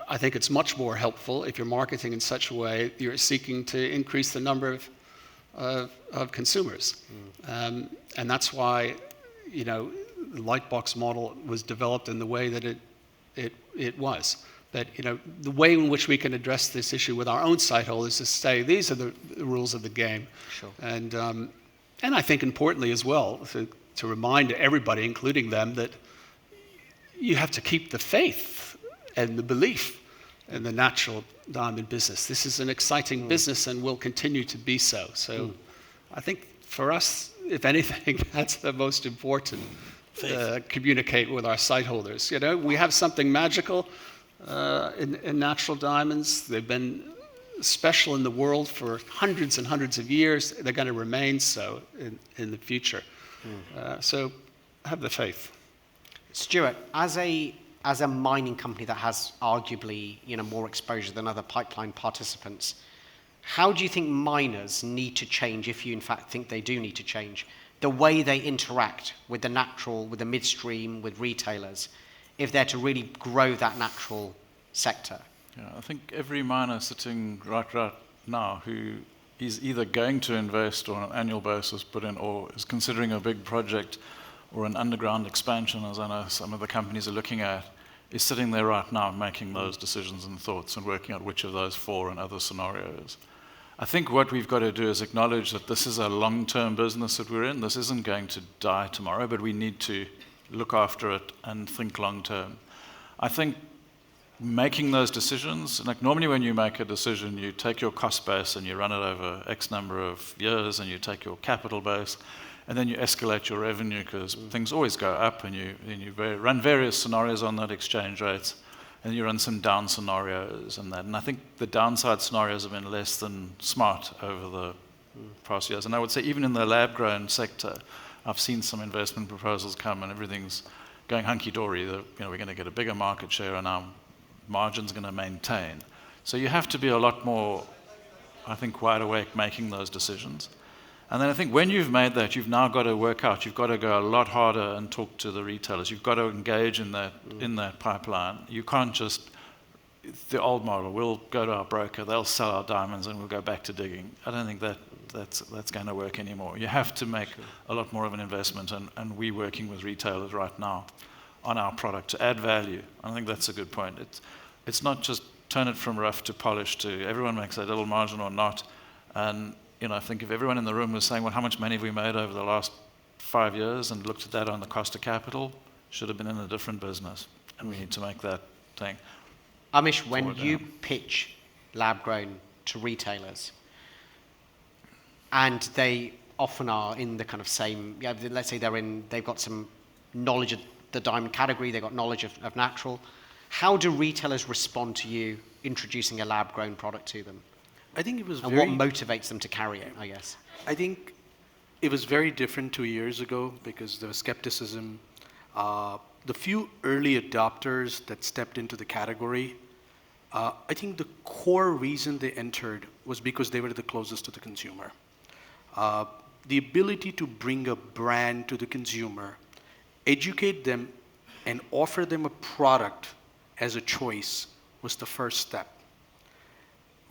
I think it's much more helpful if you're marketing in such a way that you're seeking to increase the number of consumers. And that's why, you know, the Lightbox model was developed in the way that it was. But, you know, the way in which we can address this issue with our own site holders is to say, these are the rules of the game. Sure. And I think importantly as well, to remind everybody, including them, that you have to keep the faith and the belief in the natural diamond business. This is an exciting business and will continue to be so. So I think for us, if anything, that's the most important. Communicate with our site holders. You know, we have something magical in natural diamonds. They've been special in the world for hundreds and hundreds of years. They're going to remain so in the future. So have the faith. Stuart, as a mining company that has arguably, you know, more exposure than other pipeline participants, how do you think miners need to change, if you in fact think they do need to change, the way they interact with the natural, with the midstream, with retailers, if they're to really grow that natural sector? Yeah, I think every miner sitting right now who is either going to invest on an annual basis put in, or is considering a big project or an underground expansion, as I know some of the companies are looking at, is sitting there right now making those decisions and thoughts and working out which of those 4 and other scenarios. I think what we've got to do is acknowledge that this is a long-term business that we're in. This isn't going to die tomorrow, but we need to look after it and think long-term. I think making those decisions, like normally when you make a decision, you take your cost base and you run it over X number of years, and you take your capital base, and then you escalate your revenue, because things always go up, and you run various scenarios on that, exchange rates, and you run some down scenarios and that. And I think the downside scenarios have been less than smart over the past years. And I would say even in the lab-grown sector, I've seen some investment proposals come and everything's going hunky-dory. You know, we're going to get a bigger market share and our margin's going to maintain. So you have to be a lot more, I think, wide awake making those decisions. And then I think when you've made that, you've now got to work out, you've got to go a lot harder and talk to the retailers. You've got to engage in that pipeline. You can't just, the old model, we'll go to our broker, they'll sell our diamonds and we'll go back to digging. I don't think that's going to work anymore. You have to make a lot more of an investment, and we're working with retailers right now on our product to add value. I think that's a good point. It's not just turn it from rough to polished to everyone makes a little margin or not. And you know, I think if everyone in the room was saying, well, how much money have we made over the last 5 years, and looked at that on the cost of capital, should have been in a different business. And we need to make that thing. Amish, when you pitch lab-grown to retailers, and they often are in the kind of same, yeah, let's say they've got some knowledge of the diamond category, they've got knowledge of natural. How do retailers respond to you introducing a lab-grown product to them? I think it was and what motivates them to carry it, I guess? I think it was very different 2 years ago because there was skepticism. The few early adopters that stepped into the category, I think the core reason they entered was because they were the closest to the consumer. The ability to bring a brand to the consumer, educate them, and offer them a product as a choice was the first step.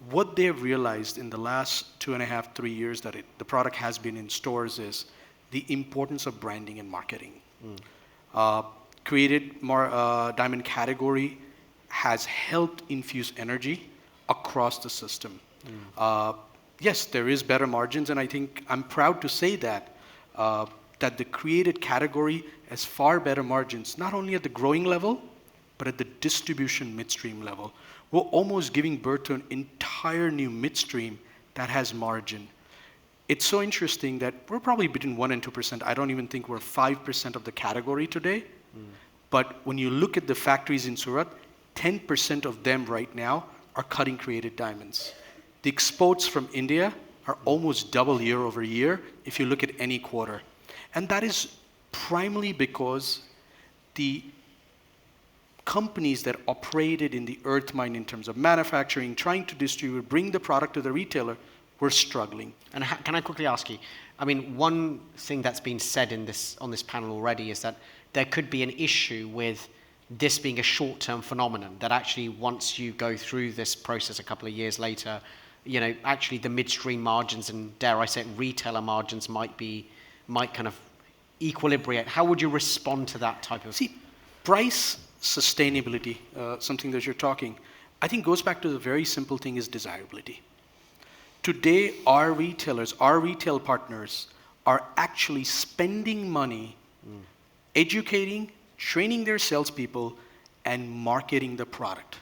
What they've realized in the last 2.5, 3 years that the product has been in stores is the importance of branding and marketing. Created diamond category has helped infuse energy across the system. Yes, there is better margins, and I think I'm proud to say that that the created category has far better margins, not only at the growing level, but at the distribution midstream level. We're almost giving birth to an entire new midstream that has margin. It's so interesting that we're probably between 1% and 2%. I don't even think we're 5% of the category today. But when you look at the factories in Surat, 10% of them right now are cutting created diamonds. The exports from India are almost double year over year if you look at any quarter. And that is primarily because the companies that operated in the earth mine in terms of manufacturing, trying to distribute, bring the product to the retailer, were struggling. And can I quickly ask you, I mean, one thing that's been said on this panel already is that there could be an issue with this being a short-term phenomenon, that actually once you go through this process a couple of years later, you know, actually the midstream margins and, dare I say it, retailer margins might kind of equilibrate. How would you respond to that type of... See, price sustainability, something that you're talking, I think goes back to the very simple thing is desirability. Today, our retailers, our retail partners are actually spending money educating, training their salespeople, and marketing the product.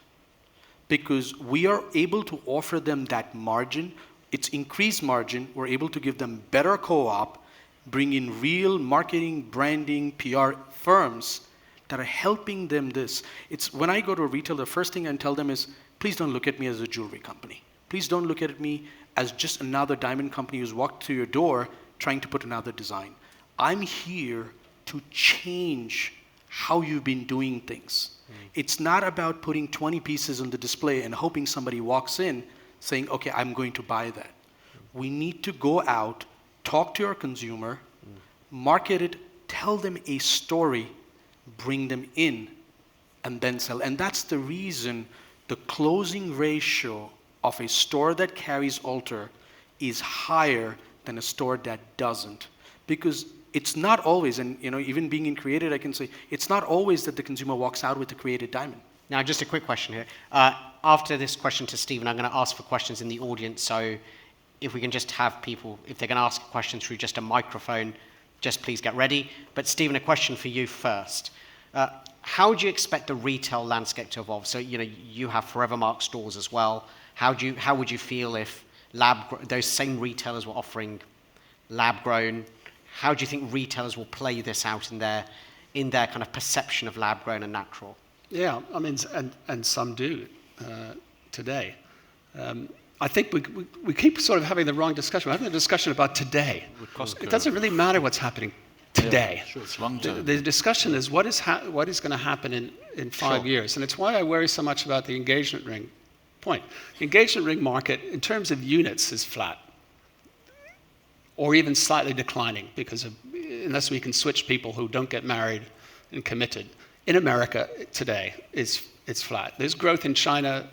Because we are able to offer them that margin, it's increased margin, we're able to give them better co-op, bring in real marketing, branding, PR firms that are helping them this. It's when I go to a retailer, the first thing I tell them is, please don't look at me as a jewelry company. Please don't look at me as just another diamond company who's walked to your door trying to put another design. I'm here to change how you've been doing things. It's not about putting 20 pieces on the display and hoping somebody walks in saying, okay, I'm going to buy that. We need to go out, talk to our consumer, market it, tell them a story, bring them in, and then sell. And that's the reason the closing ratio of a store that carries ALTR is higher than a store that doesn't. Because it's not always, and you know, even being in created, I can say, it's not always that the consumer walks out with a created diamond. Now, just a quick question here. After this question to Stephen, I'm going to ask for questions in the audience, so if we can just have people, if they're going to ask a question through just a microphone, just please get ready. But Stephen, a question for you first. How do you expect the retail landscape to evolve? So, you know, you have Forevermark stores as well. How would you feel if those same retailers were offering lab-grown? How do you think retailers will play this out in their kind of perception of lab-grown and natural? Yeah, I mean, and some do today. I think we keep sort of having the wrong discussion. We're having a discussion about today. It doesn't really matter what's happening today. Yeah, sure, it's long term. The discussion is what is going to happen in 5 years. And it's why I worry so much about the engagement ring point. The engagement ring market, in terms of units, is flat. Or even slightly declining, because unless we can switch people who don't get married and committed. In America today, it's flat. There's growth in China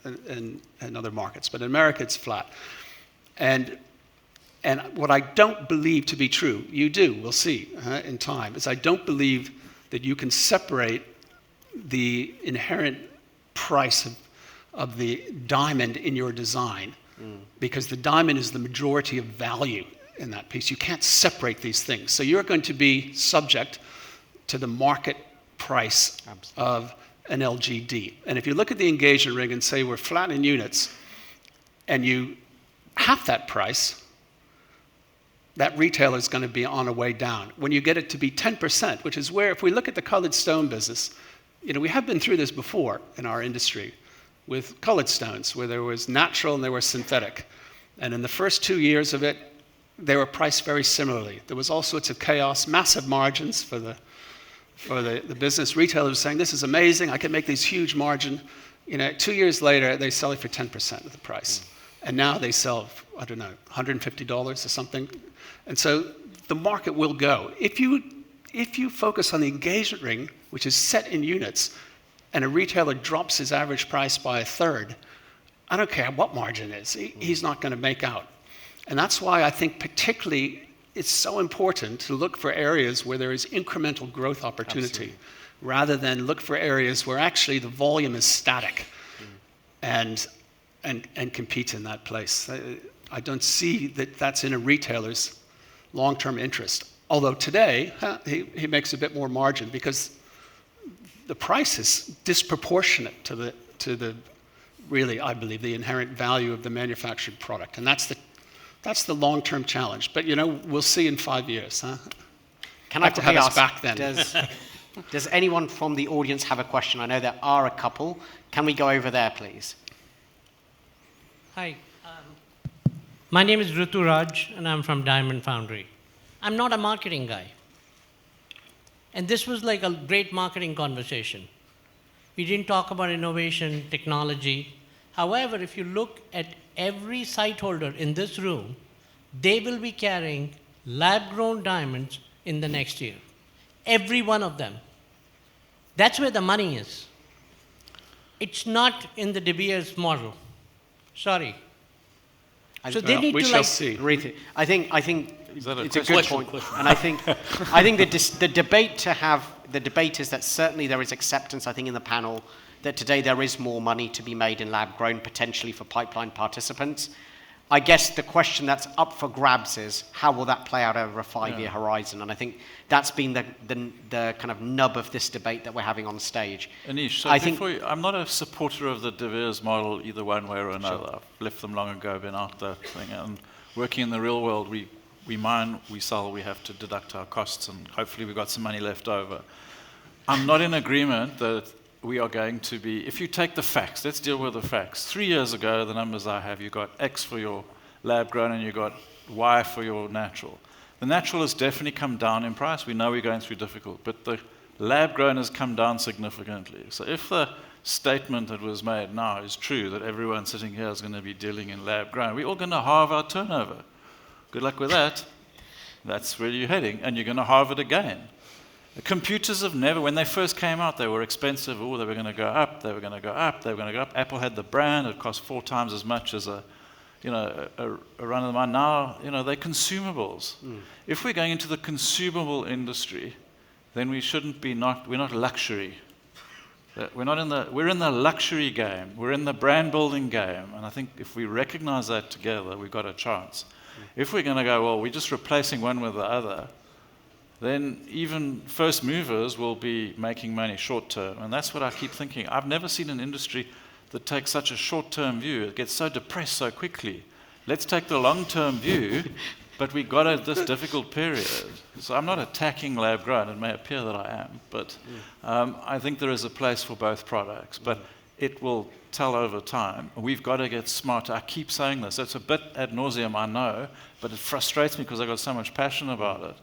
and other markets, but in America it's flat. And what I don't believe to be true, you do, we'll see in time, is I don't believe that you can separate the inherent price of the diamond in your design, because the diamond is the majority of value in that piece. You can't separate these things. So you're going to be subject to the market price of an LGD. And if you look at the engagement ring and say we're flat in units, and you half that price, that retailer is going to be on a way down. When you get it to be 10%, which is where, if we look at the colored stone business, we have been through this before in our industry with colored stones, where there was natural and there was synthetic. And in the first 2 years of it, they were priced very similarly. There was all sorts of chaos, massive margins for the business. Retailers saying, this is amazing, I can make these huge margin. 2 years later, they sell it for 10% of the price. And now they sell, I don't know, $150 or something. And so the market will go. If you focus on the engagement ring, which is set in units, and a retailer drops his average price by a third, I don't care what margin is, he's not going to make out. And that's why I think particularly it's so important to look for areas where there is incremental growth opportunity, rather than look for areas where actually the volume is static and compete in that place. I don't see that that's in a retailer's long-term interest. Although today, he makes a bit more margin because the price is disproportionate to the really, I believe, the inherent value of the manufactured product. And that's the long-term challenge. But we'll see in 5 years. Can I have to have us back then? Does anyone from the audience have a question? I know there are a couple. Can we go over there, please? Hi. My name is Ritu Raj, and I'm from Diamond Foundry. I'm not a marketing guy. And this was like a great marketing conversation. We didn't talk about innovation, technology. However, if you look at every site holder in this room, they will be carrying lab-grown diamonds in the next year. Every one of them. That's where the money is. It's not in the De Beers model. Sorry. So they need we to shall see. I think Is that a it's a question? good point, and I think the debate is that certainly there is acceptance. I think in the panel that today there is more money to be made in lab grown potentially for pipeline participants. I guess the question that's up for grabs is how will that play out over a 5-year horizon? And I think that's been the kind of nub of this debate that we're having on stage. Anish, so I'm not a supporter of the De Beers model either one way or another. Sure. I've left them long ago, been out that thing. And working in the real world, we mine, we sell, we have to deduct our costs, and hopefully we've got some money left over. I'm not in agreement that we are going to be, if you take the facts, let's deal with the facts. 3 years ago, the numbers I have, you got X for your lab grown and you got Y for your natural. The natural has definitely come down in price. We know we're going through difficult, but the lab grown has come down significantly. So if the statement that was made now is true, that everyone sitting here is going to be dealing in lab grown, we're all going to halve our turnover. Good luck with that. That's where you're heading, and you're going to halve it again. The computers have never, when they first came out, they were expensive. Oh, they were going to go up, they were going to go up, they were going to go up. Apple had the brand, it cost 4 times as much as a run-of-the-mine. Now, they're consumables. If we're going into the consumable industry, then we shouldn't be we're not luxury. We're in the luxury game. We're in the brand building game. And I think if we recognize that together, we've got a chance. If we're going to go, well, we're just replacing one with the other, then even first movers will be making money short term. And that's what I keep thinking. I've never seen an industry that takes such a short-term view. It gets so depressed so quickly. Let's take the long-term view, but we got this difficult period. So I'm not attacking lab grown. It may appear that I am, but I think there is a place for both products. But it will tell over time. We've got to get smarter. I keep saying this. It's a bit ad nauseum, I know, but it frustrates me because I've got so much passion about it.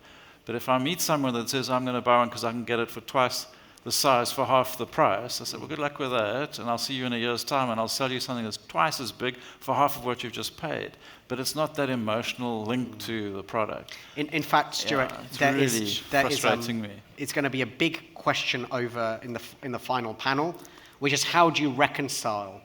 But if I meet someone that says, I'm going to buy one because I can get it for twice the size for half the price, I say, well, good luck with that, and I'll see you in a year's time, and I'll sell you something that's twice as big for half of what you've just paid. But it's not that emotional link to the product. In fact, Stuart, it's really frustrating me. It's going to be a big question over in the final panel, which is how do you reconcile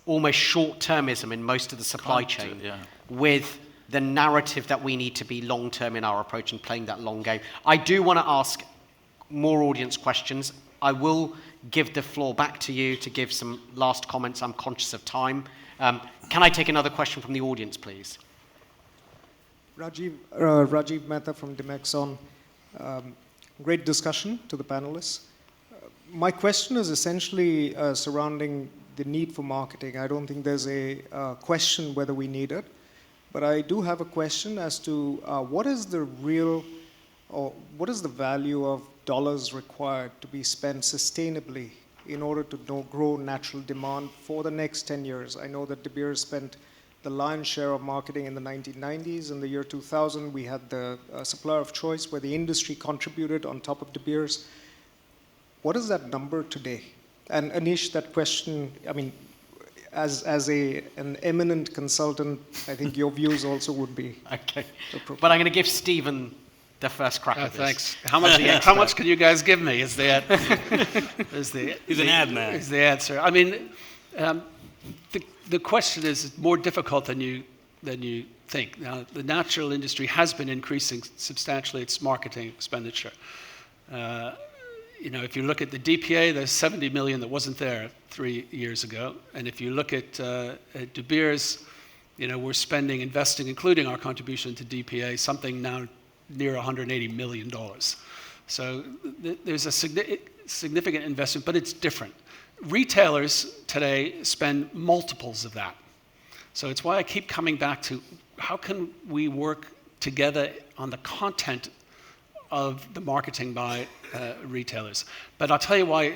almost short-termism in most of the supply chain with the narrative that we need to be long-term in our approach and playing that long game. I do want to ask more audience questions. I will give the floor back to you to give some last comments. I'm conscious of time. Can I take another question from the audience, please? Rajiv Mehta from Dimexon. Great discussion to the panelists. My question is essentially surrounding the need for marketing. I don't think there's a question whether we need it. But I do have a question as to what is the real, or what is the value of dollars required to be spent sustainably in order to grow natural demand for the next 10 years? I know that De Beers spent the lion's share of marketing in the 1990s. In the year 2000, we had the supplier of choice where the industry contributed on top of De Beers. What is that number today? And Anish, that question, I mean, as an eminent consultant, I think your views also would be Okay. appropriate. But I'm going to give Stephen the first crack at this. Thanks. How much can you guys give me? He's an ad man. Is the answer. I mean, the question is more difficult than you think. Now, the natural industry has been increasing substantially its marketing expenditure. If you look at the DPA, there's 70 million that wasn't there 3 years ago. And if you look at De Beers, we're investing, including our contribution to DPA, something now near $180 million. So there's a significant investment, but it's different. Retailers today spend multiples of that. So it's why I keep coming back to how can we work together on the content of the marketing by retailers. But I'll tell you why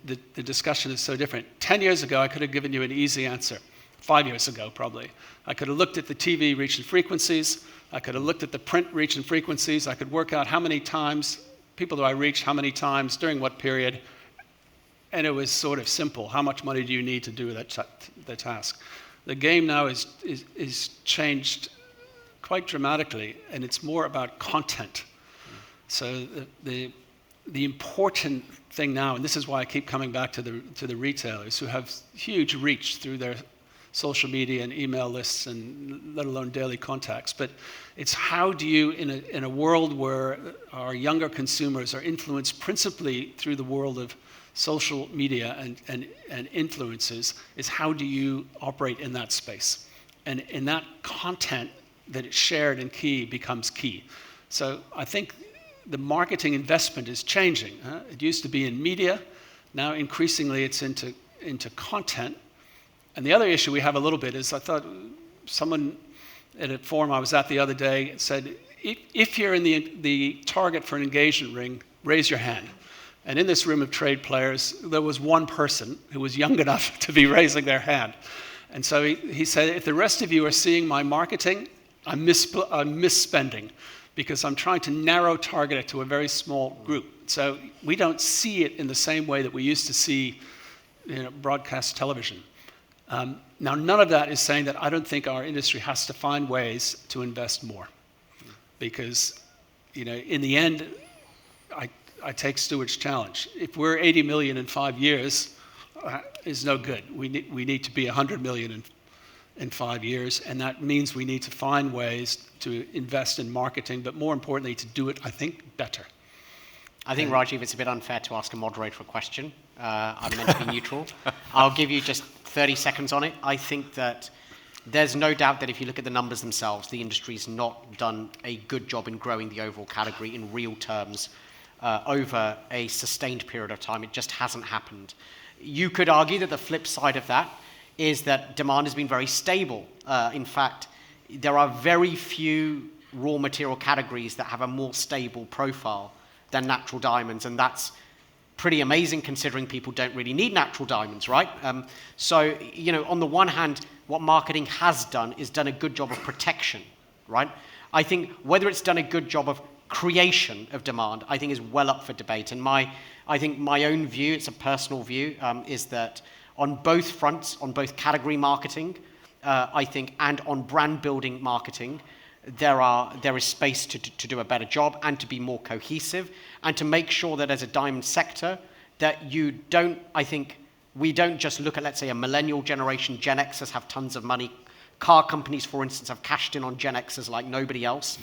the discussion is so different. 10 years ago, I could have given you an easy answer. 5 years ago, probably. I could have looked at the TV reach and frequencies. I could have looked at the print reach and frequencies. I could work out how many times, people do I reach, how many times, during what period. And it was sort of simple. How much money do you need to do the task? The game now is changed quite dramatically, and it's more about content. So the important thing now, and this is why I keep coming back to the retailers who have huge reach through their social media and email lists, and let alone daily contacts. But it's how do you, in a world where our younger consumers are influenced principally through the world of social media and influences, is how do you operate in that space? And in that content that is shared and key becomes key. So I think the marketing investment is changing. It used to be in media. Now increasingly it's into content. And the other issue we have a little bit is, I thought someone at a forum I was at the other day said, if you're in the target for an engagement ring, raise your hand. And in this room of trade players, there was one person who was young enough to be raising their hand. And so he said, if the rest of you are seeing my marketing, I'm misspending, because I'm trying to narrow target it to a very small group. So we don't see it in the same way that we used to see broadcast television. Now, none of that is saying that I don't think our industry has to find ways to invest more. Because, in the end, I take Stuart's challenge. If we're 80 million in 5 years, is no good. We need to be 100 million in 5 years, and that means we need to find ways to invest in marketing, but more importantly, to do it, I think, better. I think, Rajiv, it's a bit unfair to ask a moderator a question. I'm meant to be neutral. I'll give you just 30 seconds on it. I think that there's no doubt that if you look at the numbers themselves, the industry's not done a good job in growing the overall category in real terms over a sustained period of time. It just hasn't happened. You could argue that the flip side of that is that demand has been very stable. In fact, there are very few raw material categories that have a more stable profile than natural diamonds, and that's pretty amazing considering people don't really need natural diamonds, right? So, on the one hand, what marketing has done is done a good job of protection, right? I think whether it's done a good job of creation of demand, I think is well up for debate. And I think my own view, it's a personal view, is that on both fronts, on both category marketing, I think, and on brand building marketing, there is space to do a better job and to be more cohesive and to make sure that as a diamond sector that you don't, I think, we don't just look at, let's say, a millennial generation. Gen Xers have tons of money. Car companies, for instance, have cashed in on Gen Xers like nobody else.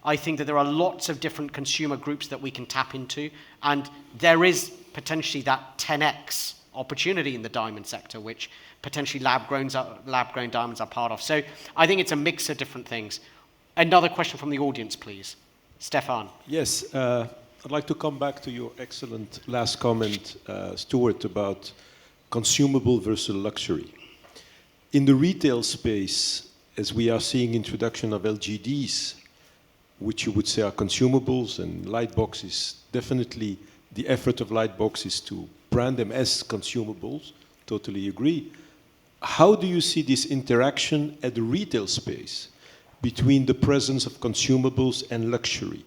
I think that there are lots of different consumer groups that we can tap into, and there is potentially that 10x opportunity in the diamond sector, which potentially lab-grown diamonds are part of. So I think it's a mix of different things. Another question from the audience, please. Stefan. Yes, I'd like to come back to your excellent last comment, Stuart, about consumable versus luxury. In the retail space, as we are seeing introduction of LGDs, which you would say are consumables, and Lightbox is definitely, the effort of Lightbox is to brand them as consumables, totally agree. How do you see this interaction at the retail space between the presence of consumables and luxury?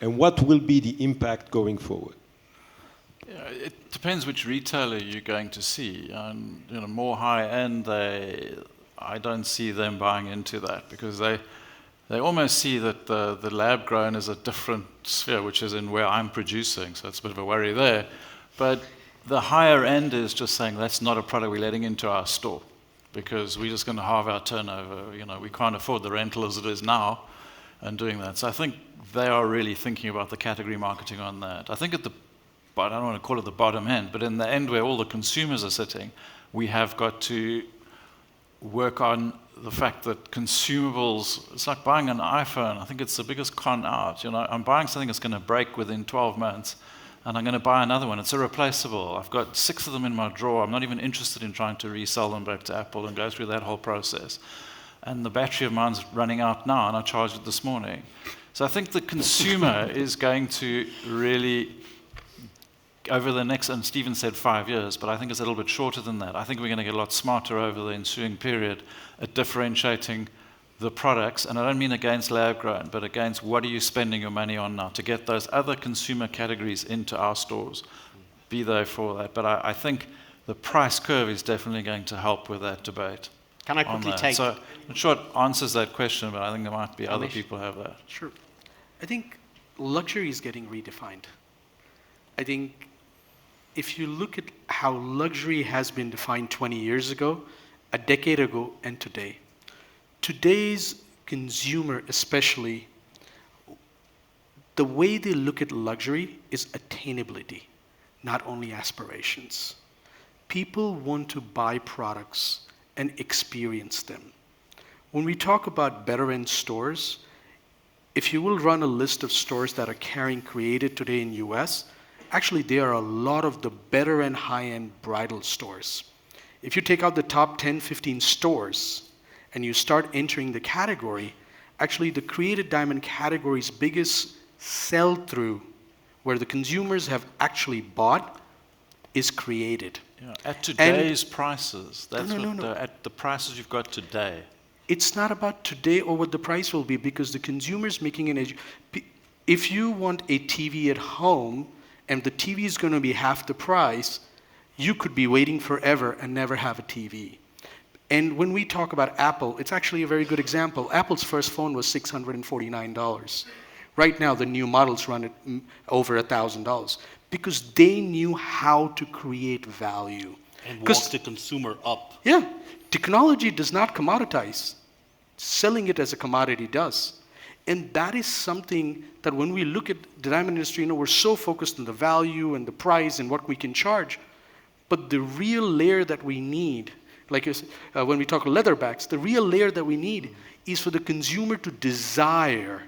And what will be the impact going forward? Yeah, it depends which retailer you're going to see. And more high-end, I don't see them buying into that, because they almost see that the lab grown is a different sphere, which is in where I'm producing, so it's a bit of a worry there. But the higher end is just saying that's not a product we're letting into our store, because we're just going to halve our turnover. We can't afford the rental as it is now, and doing that. So I think they are really thinking about the category marketing on that. I think at I don't want to call it the bottom end, but in the end where all the consumers are sitting, we have got to work on the fact that consumables, it's like buying an iPhone. I think it's the biggest con out. I'm buying something that's going to break within 12 months, and I'm going to buy another one. It's irreplaceable. I've got 6 of them in my drawer. I'm not even interested in trying to resell them back to Apple and go through that whole process. And the battery of mine's running out now, and I charged it this morning. So I think the consumer is going to really, over the next, and Stephen said 5 years, but I think it's a little bit shorter than that. I think we're going to get a lot smarter over the ensuing period at differentiating the products, and I don't mean against lab grown, but against what are you spending your money on now to get those other consumer categories into our stores, be they for that. But I think the price curve is definitely going to help with that debate. Can I quickly take... So I'm not sure it answers that question, but I think there might be other people who have that. Sure. I think luxury is getting redefined. I think if you look at how luxury has been defined 20 years ago, a decade ago, and today, today's consumer especially, the way they look at luxury is attainability, not only aspirations. People want to buy products and experience them. When we talk about better end stores, if you will run a list of stores that are carrying Created today in US, actually there are a lot of the better end high-end bridal stores. If you take out the top 10, 15 stores and you start entering the category, actually the Created Diamond category's biggest sell-through where the consumers have actually bought is Created. Yeah, at today's prices, that's no. At the prices you've got today. It's not about today or what the price will be, because the consumer's making an edge. If you want a TV at home and the TV is going to be half the price, you could be waiting forever and never have a TV. And when we talk about Apple, it's actually a very good example. Apple's first phone was $649. Right now, the new models run at over $1,000 because they knew how to create value. And walk the consumer up. Yeah. Technology does not commoditize. Selling it as a commodity does. And that is something that when we look at the diamond industry, we're so focused on the value and the price and what we can charge. But the real layer that we need, like when we talk leatherbacks, the real layer that we need is for the consumer to desire,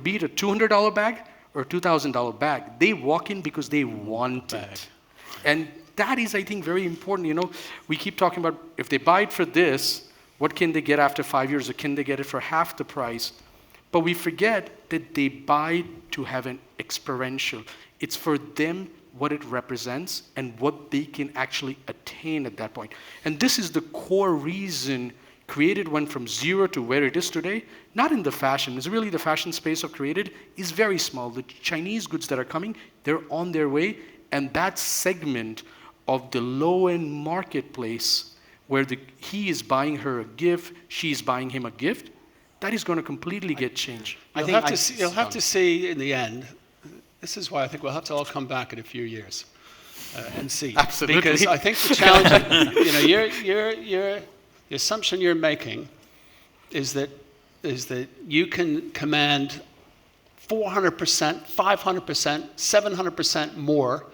be it a $200 bag or a $2,000 bag. They walk in because they want it. And that is, I think, very important. We keep talking about if they buy it for this, what can they get after 5 years, or can they get it for half the price? But we forget that they buy to have an experiential. It's for them what it represents and what they can actually attain at that point. And this is the core reason Created went from 0 to where it is today, not in the fashion. It's really the fashion space of Created is very small. The Chinese goods that are coming, they're on their way, and that segment of the low-end marketplace where he is buying her a gift, she's buying him a gift, that is going to completely get changed. You'll have to see in the end. This is why I think we'll have to all come back in a few years and see. Absolutely. Because I think the challenge, the assumption you're making is that you can command 400%, 500%, 700% more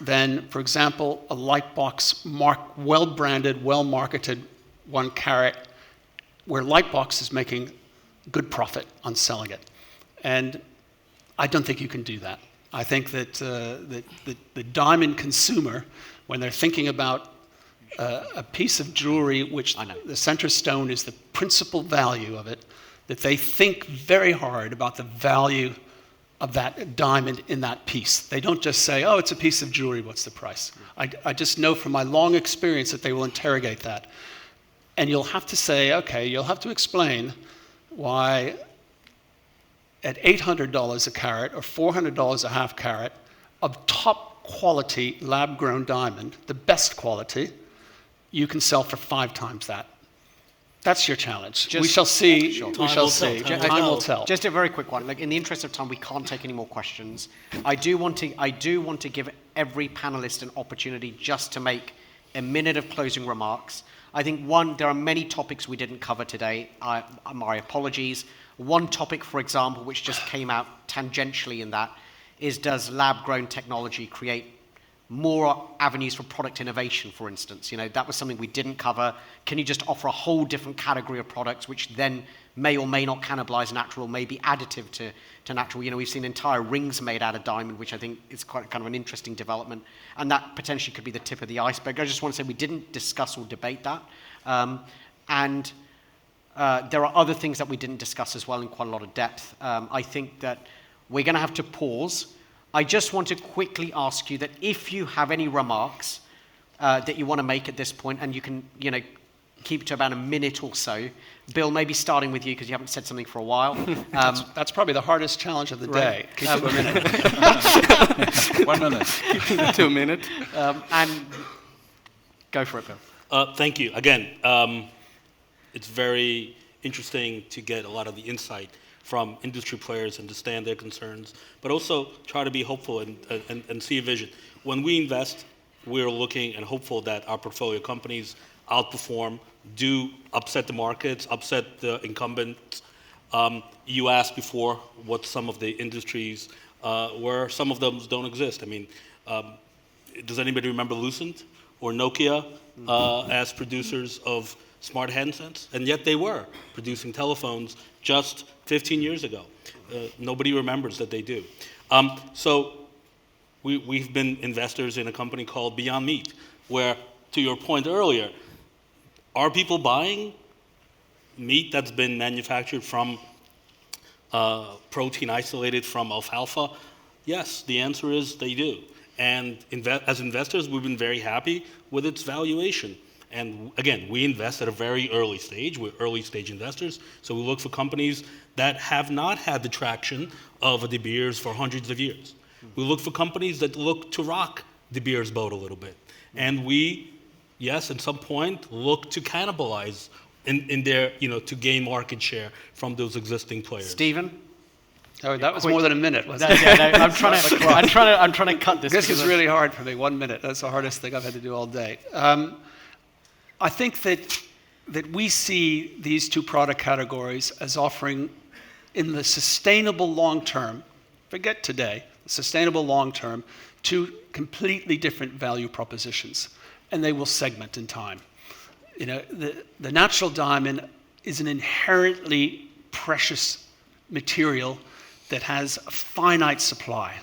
than, for example, a Lightbox well-branded, well-marketed 1 carat, where Lightbox is making good profit on selling it. And I don't think you can do that. I think that the diamond consumer, when they're thinking about a piece of jewelry which the center stone is the principal value of it, that they think very hard about the value of that diamond in that piece. They don't just say, oh, it's a piece of jewelry, what's the price? I just know from my long experience that they will interrogate that. And you'll have to say, okay, you'll have to explain why at $800 a carat or $400 a half carat of top quality lab-grown diamond, the best quality, you can sell for 5 times that. That's your challenge. We shall see. Sure. We shall see. Time will tell. Just a very quick one. Like, in the interest of time, we can't take any more questions. I do want to give every panelist an opportunity just to make a minute of closing remarks. I think, one, there are many topics we didn't cover today. My apologies. One topic, for example, which just came out tangentially in that, is does lab-grown technology create more avenues for product innovation, for instance? You know, that was something we didn't cover. Can you just offer a whole different category of products which then may or may not cannibalize natural, may be additive to natural? You know, we've seen entire rings made out of diamond, which I think is quite kind of an interesting development, and that potentially could be the tip of the iceberg. I just want to say we didn't discuss or debate that. There are other things that we didn't discuss as well in quite a lot of depth. I think that we're going to have to pause. I just want to quickly ask you that if you have any remarks that you want to make at this point, and you can, you know, keep to about a minute or so. Bill, maybe starting with you because you haven't said something for a while. That's probably the hardest challenge of the day. Keep to a minute. 1 minute. To a minute. And go for it, Bill. Thank you. Again, it's very interesting to get a lot of the insight from industry players, understand their concerns, but also try to be hopeful and see a vision. When we invest, we're looking and hopeful that our portfolio companies outperform, do upset the markets, upset the incumbents. You asked before what some of the industries were. Some of them don't exist. I mean, does anybody remember Lucent or Nokia as producers of smart handsets? And yet they were producing telephones just 15 years ago. Nobody remembers that they do. So we've been investors in a company called Beyond Meat, where, to your point earlier, are people buying meat that's been manufactured from protein isolated from alfalfa? Yes, the answer is they do. And as investors, we've been very happy with its valuation. And again, we invest at a very early stage. We're early stage investors. So we look for companies that have not had the traction of a De Beers for hundreds of years. We look for companies that look to rock De Beers' boat a little bit. And we, yes, at some point, look to cannibalize in their, you know, to gain market share from those existing players. Stephen? Oh, that was more than a minute, wasn't it? Yeah, no, I'm trying to cut this. This is really hard for me. 1 minute. That's the hardest thing I've had to do all day. I think that we see these two product categories as offering, in the sustainable long term, forget today, the sustainable long term, two completely different value propositions, and they will segment in time. You know, the natural diamond is an inherently precious material that has a finite supply.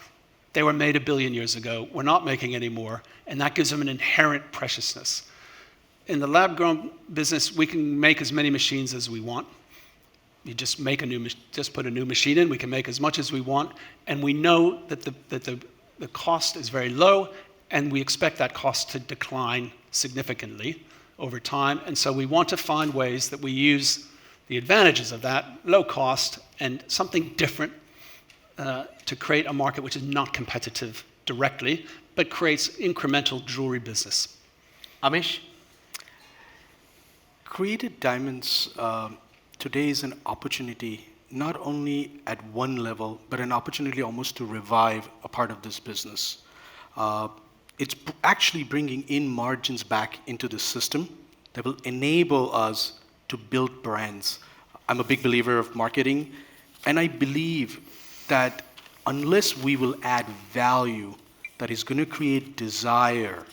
They were made 1 billion years ago. We're not making any more, and that gives them an inherent preciousness. In the lab-grown business, we can make as many machines as we want. You just put a new machine in. We can make as much as we want, and we know that the cost is very low, and we expect that cost to decline significantly over time. And so we want to find ways that we use the advantages of that low cost and something different to create a market which is not competitive directly, but creates incremental jewelry business. Amish? Created diamonds today is an opportunity, not only at one level, but an opportunity almost to revive a part of this business. It's actually bringing in margins back into the system that will enable us to build brands. I'm a big believer of marketing, and I believe that unless we will add value that is going to create desire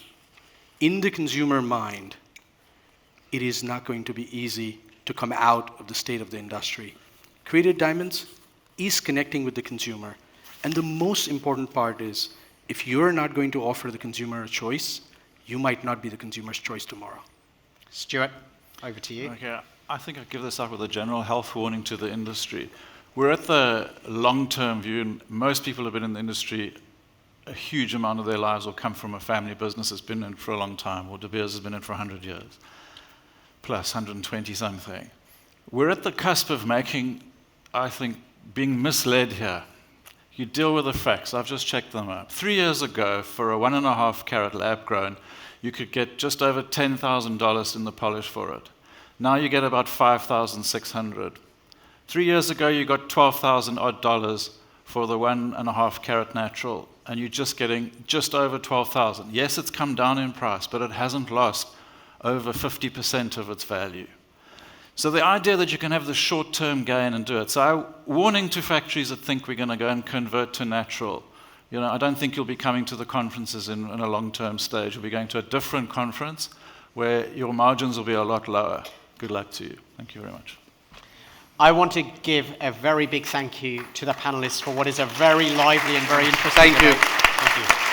in the consumer mind, it is not going to be easy to come out of the state of the industry. Created diamonds is connecting with the consumer. And the most important part is, if you're not going to offer the consumer a choice, you might not be the consumer's choice tomorrow. Stuart, over to you. Okay, I think I give this up with a general health warning to the industry. We're at the long-term view, and most people have been in the industry, a huge amount of their lives will come from a family business that's been in for a long time, or De Beers has been in for 100 years, plus 120 something. We're at the cusp of making, I think, being misled here. You deal with the facts. I've just checked them up. 3 years ago, for a 1.5 carat lab grown, you could get just over $10,000 in the polish for it. Now you get about $5,600. 3 years ago, you got $12,000 odd for the 1.5 carat natural, and you're just getting just over $12,000. Yes, it's come down in price, but it hasn't lost over 50% of its value. So the idea that you can have the short-term gain and do it. So warning to factories that think we're going to go and convert to natural. You know, I don't think you'll be coming to the conferences in a long-term stage. You'll be going to a different conference where your margins will be a lot lower. Good luck to you. Thank you very much. I want to give a very big thank you to the panelists for what is a very lively and very interesting debate. Thank you. Thank you.